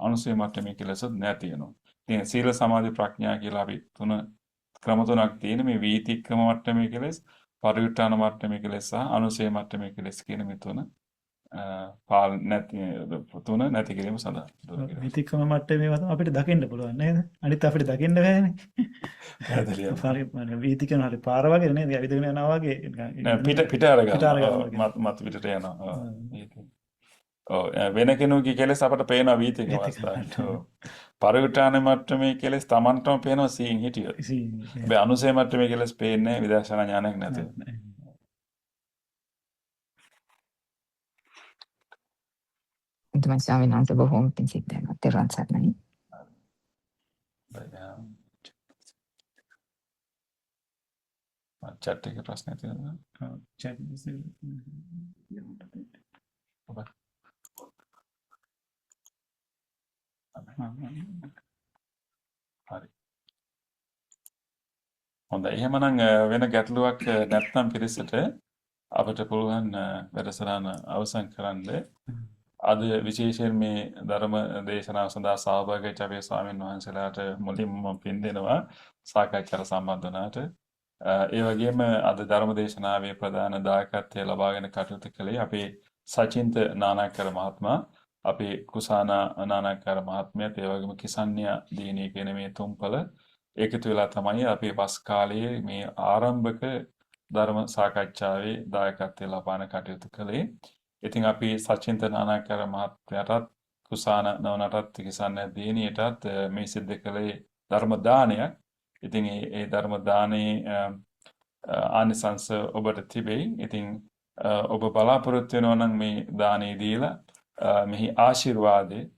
අනුසය මට්ටමේ කෙලෙස් නැති වෙනවා. ඉතින් සීල සමාධි ප්‍රඥා කියලා අපි ක්‍රම තුනක් තියෙන මේ වීතික්‍රම මට්ටමේ කෙලෙස්, පරිඋත්ථාන මට්ටමේ කෙලෙස් සහ අනුසය මට්ටමේ කෙලෙස් කියන මේ තුන නැති කිරීම සඳහා විතික්‍රම මට්ටමේ වතම අපිට දකින්න පුළුවන් නේද? අනිත් අපිට දකින්න බෑනේ. විතික්‍රම හරි පාර වගේ නේද? ඇවිදගෙන යනවා වගේ. පිට අරගන්නවා. මත් පිටට යනවා. ඔව් වෙන කෙනෙකුගේ කෙලෙස් අපට පේනවා විතික්‍රම අවස්ථාවට. ඔව්. පරිඋත්ථාන මට්ටමේ කෙලෙස් Tamanටම පේනවා සීන් හිටියොත්. හැබැයි අනුසය මට්ටමේ කෙලෙස් පේන්නේ විදර්ශනා ඥානයක් නැතුව. Untuk ස්වාමීන් වහන්සේ බොහොම පිං සිද්ධ වෙනවා. තෙරුවන් සරණයි. chat එකේ ප්‍රශ්න තියෙනවා. chat හරි. හොඳයි. එහෙමනම් වෙන ගැටලුවක් නැත්නම් පිරිසට අපිට පුළුවන් වැඩසටහන අවසන් කරන්න. අද විශේෂයෙන් මේ ධර්ම දේශනාව සඳහා සහභාගී වෙච්ච අපේ ස්වාමීන් වහන්සේලාට මුලින්ම මම පින් දෙනවා සාකච්ඡාවට සම්බන්ධ වුණාට. ඒ වගේම අද ධර්ම දේශනාවේ ප්‍රධාන දායකත්වය ලබාගෙන කටයුතු කළේ අපේ සචින්ත නානායකර මහත්මයා. අපේ කුසාන නානාකාර මහත්මයාත් ඒ වගේම කිසන්‍ය දිනේ කියන මේ තුන්පළ එකතු වෙලා තමයි අපේ වස් කාලයේ මේ ආරම්භක ධර්ම සාකච්ඡාවේ දායකත්වය ලබාන කටයුතු කළේ. ඉතින් අපි සචින්ත නානාකාර මහත්මයාටත් කුසාන නවනටත් කිසන්‍ය දිනේටත් මේ සිද්ධ කළේ ධර්ම දානයක්. ඉතින් ඒ ධර්ම දානේ ආනිසංස ඔබට තිබෙයි. ඉතින් ඔබ බලාපොරොත්තු වෙනවා නම් මේ දානේ දීලා මෙහි ආශිර්වාදේ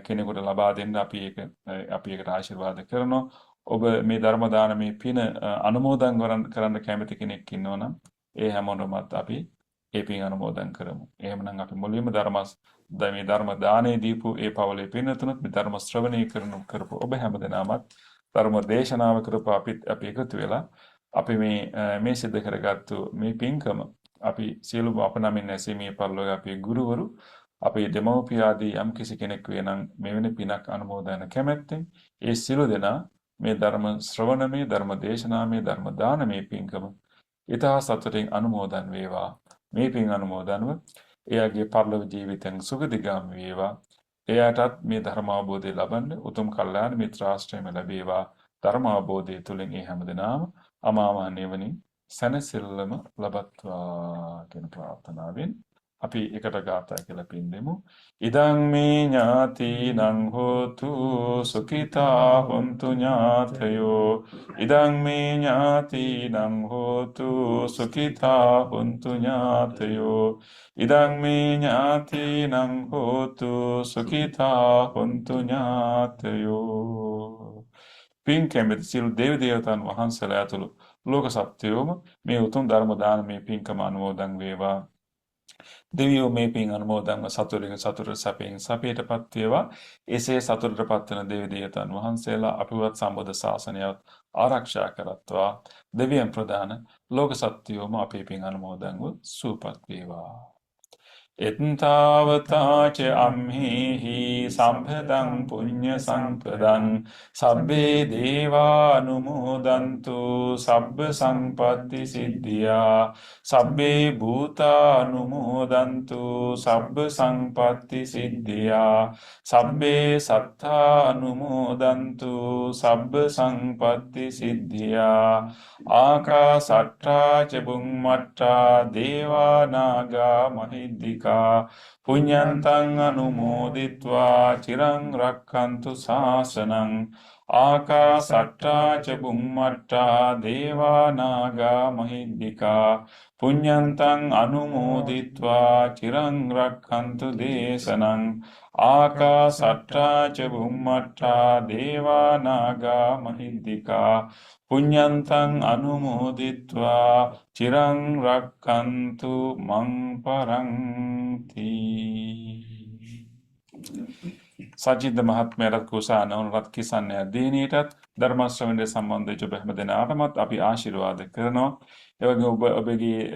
කෙනෙකුට ලබා දෙන්න අපි ඒකට ආශිර්වාද කරනවා. ඔබ මේ ධර්ම දානමේ පින අනුමෝදන් කරන්න කැමති කෙනෙක් ඉන්නවා නම් ඒ හැමෝටමත් අපි ඒ පින් අනුමෝදන් කරමු. එහෙමනම් අපි මුලින්ම මේ ධර්ම දානේ දීපු ඒ පවලේ පින්නතුනත් මේ ධර්ම ශ්‍රවණය කරපු ඔබ හැමදෙනාමත් ධර්ම දේශනාව කරපු අපි එකතු වෙලා අපි මේ සිද්ධ කරගත්තු මේ පින්කම අපි සියලුම අප නමින් ඇසීමේ පරිලෝක අපේ ගුරුවරු අපේ දෙමව්පිය ආදී යම් කිසි කෙනෙක් වෙනනම් මෙවැනි පිනක් අනුමෝදන කැමැත්තෙන් ඒ සියලු දෙනා මේ ධර්ම ශ්‍රවණමේ ධර්ම දේශනාමේ ධර්ම දානමේ පින්කම ඊතා සතුටින් අනුමෝදන් වේවා. මේ පින් අනුමෝදන්ව එයාගේ පරලොව ජීවිතෙන් සුගතිගාමී වේවා. එයාටත් මේ ධර්ම අවබෝධය ලබන්න උතුම් කල්යාණ මිත්‍රාශ්‍රයම ලැබේවා. ධර්ම අවබෝධය තුළින් ඒ හැමදෙනාම අමාමහ නිවනින් සැනසෙල්ලම ලබත්වා කියන ප්‍රාර්ථනාවෙන් අපි එකට ගාථා කියලා පින් දෙමු. ඉදං මේ ඥාතිනං හෝතු සුඛිතා හොන්තු ඥාතයෝ. ඉදං මේ ඥාතිනං හෝතු සුඛිතා හොන්තු ඥාතයෝ. ඉදං මේ ඥාතිනං හෝතු සුඛිතා හොන්තු ඥාතයෝ. පින් කැමති සියලු දේව දේවතාවුන් වහන්සේලා ඇතුළු ලෝක සත්වයෝම මේ උතුම් ධර්ම දානමේ පින්කම අනුමෝදන් වේවා. දෙවියෝ මේ පින් අනුමෝදන්ව සතුටින් සතුට සැපයෙන් සැපයටපත් වේවා. එසේ සතුටටපත් වන දේව දේවතාවුන් වහන්සේලා අපිවත් සම්බුද්ධ ශාසනයත් ආරක්ෂා කරත්වා. දෙවියන් ප්‍රදාන ලෝක සත්වයෝම අපේ පින් අනුමෝදන්ව සුවපත් වේවා. එත්තාවතාච අම්හිහි සම්පදං පුඤ්ඤ සම්පදං සබ්බේ දේවානුමෝදන්තු සබ්බ සංපත්ති සිද්ධියා සබ්බේ භූතානුමෝදන්තු සබ්බ සංපත්ති සිද්ධියා සබ්බේ සත්තානුමෝදන්තු සබ්බ සංපත්ති සිද්ධියා ආකාසට්ඨා ච බුම්මට්ඨා දේවා නාග මහිද්దిక පුඤ්ඤන්තං අනුමෝදිත්වා චිරං රක්ඛන්තු ශාසනං ආකාසට්ඨා ච බුම්මට්ඨා දේවා නාග මහිද්దిక පුඤ්ඤන්තං අනුමෝදිත්වා චිරං රක්ඛන්තු දේශනං ආකාසට්ඨා ච බුම්මට්ඨා දේවා නාග මහිද්దిక පුඤ්ඤන්තං අනුමෝදිත්වා චිරං රක්ඛන්තු මං පරන්ති. සජිත් මහත්මයාට කුසාන උනරත් කිසන්‍ය දිනේටත් ධර්ම ශ්‍රවණය සම්බන්ධ ඔබ හැම දෙනාටමත් අපි ආශිර්වාද කරනවා. ඒ වගේම ඔබගේ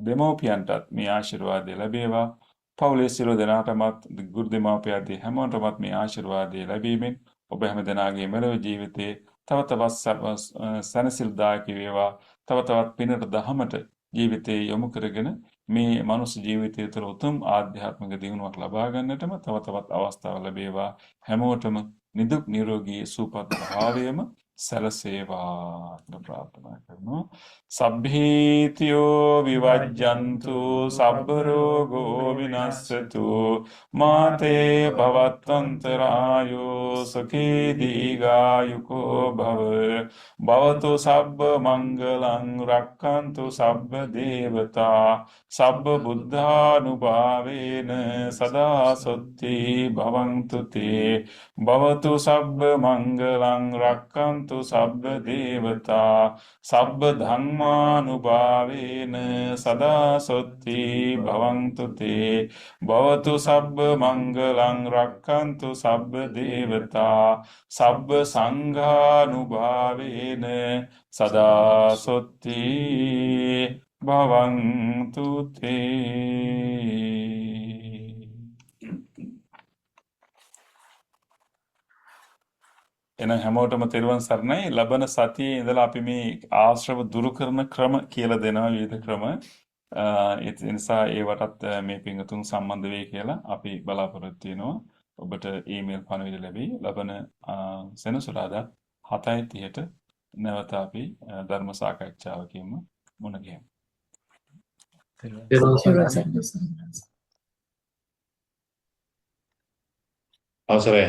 දෙමව්පියන්ටත් මේ ආශිර්වාදය ලැබේවා. පවුලේ සියලු දෙනාටමත් ගුරු දෙමව්පියන්දී හැමෝටමත් මේ ආශිර්වාදය ලැබීමෙන් ඔබ හැම දෙනාගේ මෙලොව ජීවිතේ තව තවත් සැනසෙල්දායක වේවා. තව තවත් පිනට දහමට ජීවිතේ යොමු කරගෙන මේ මනුස්ස ජීවිතය තුළ උතුම් ආධ්‍යාත්මික දියුණුවක් ලබා ගන්නටම තව තවත් අවස්ථාව ලැබේවා. හැමෝටම නිදුක් නිරෝගී සුවපත් භාවයම සැලසේවා කියලා ප්‍රාර්ථනා කරනවා. සබ්බීතියෝ විවජ්ජන්තු සබ්බ රෝගෝ විනස්සතු මාතේ භවත්වන්තරායෝ සුඛී දීඝායුකෝ භව භවතු සබ්බ මංගලං රක්ඛන්තු සබ්බ දේවතා සබ්බ බුද්ධානුභාවේන සදා සොත්ති භවන්තු තේ භවතු සබ්බ මංගලං රක්ඛන්තු සබ්බ දේවතා සබ්බ ධම්මානුභාවේන සදා සොත්ති භවන්තු තේ භවතු සබ්බ මංගලං රක්ඛන්තු සබ්බ දේවතා සබ්බ සංඝානුභාවේන සදා සොත්ති භවන්තු තේ. එහෙනම් හැමෝටම තෙරුවන් සරණයි. ලබන සතියේ ඉඳලා අපි මේ ආශ්‍රව දුරු කරන ක්‍රම කියලා දෙනවා විවිධ ක්‍රම. ඒ නිසා ඒවටත් මේ පිංගතුන් සම්බන්ධ වෙයි කියලා අපි බලාපොරොත්තු වෙනවා. ඔබට ඊමේල් පණිවිඩ ලැබී ලබන සෙනසුරාදා 7:30ට නැවත අපි ධර්ම සාකච්ඡාවකින් මුණ ගැහෙමු. අවසරයි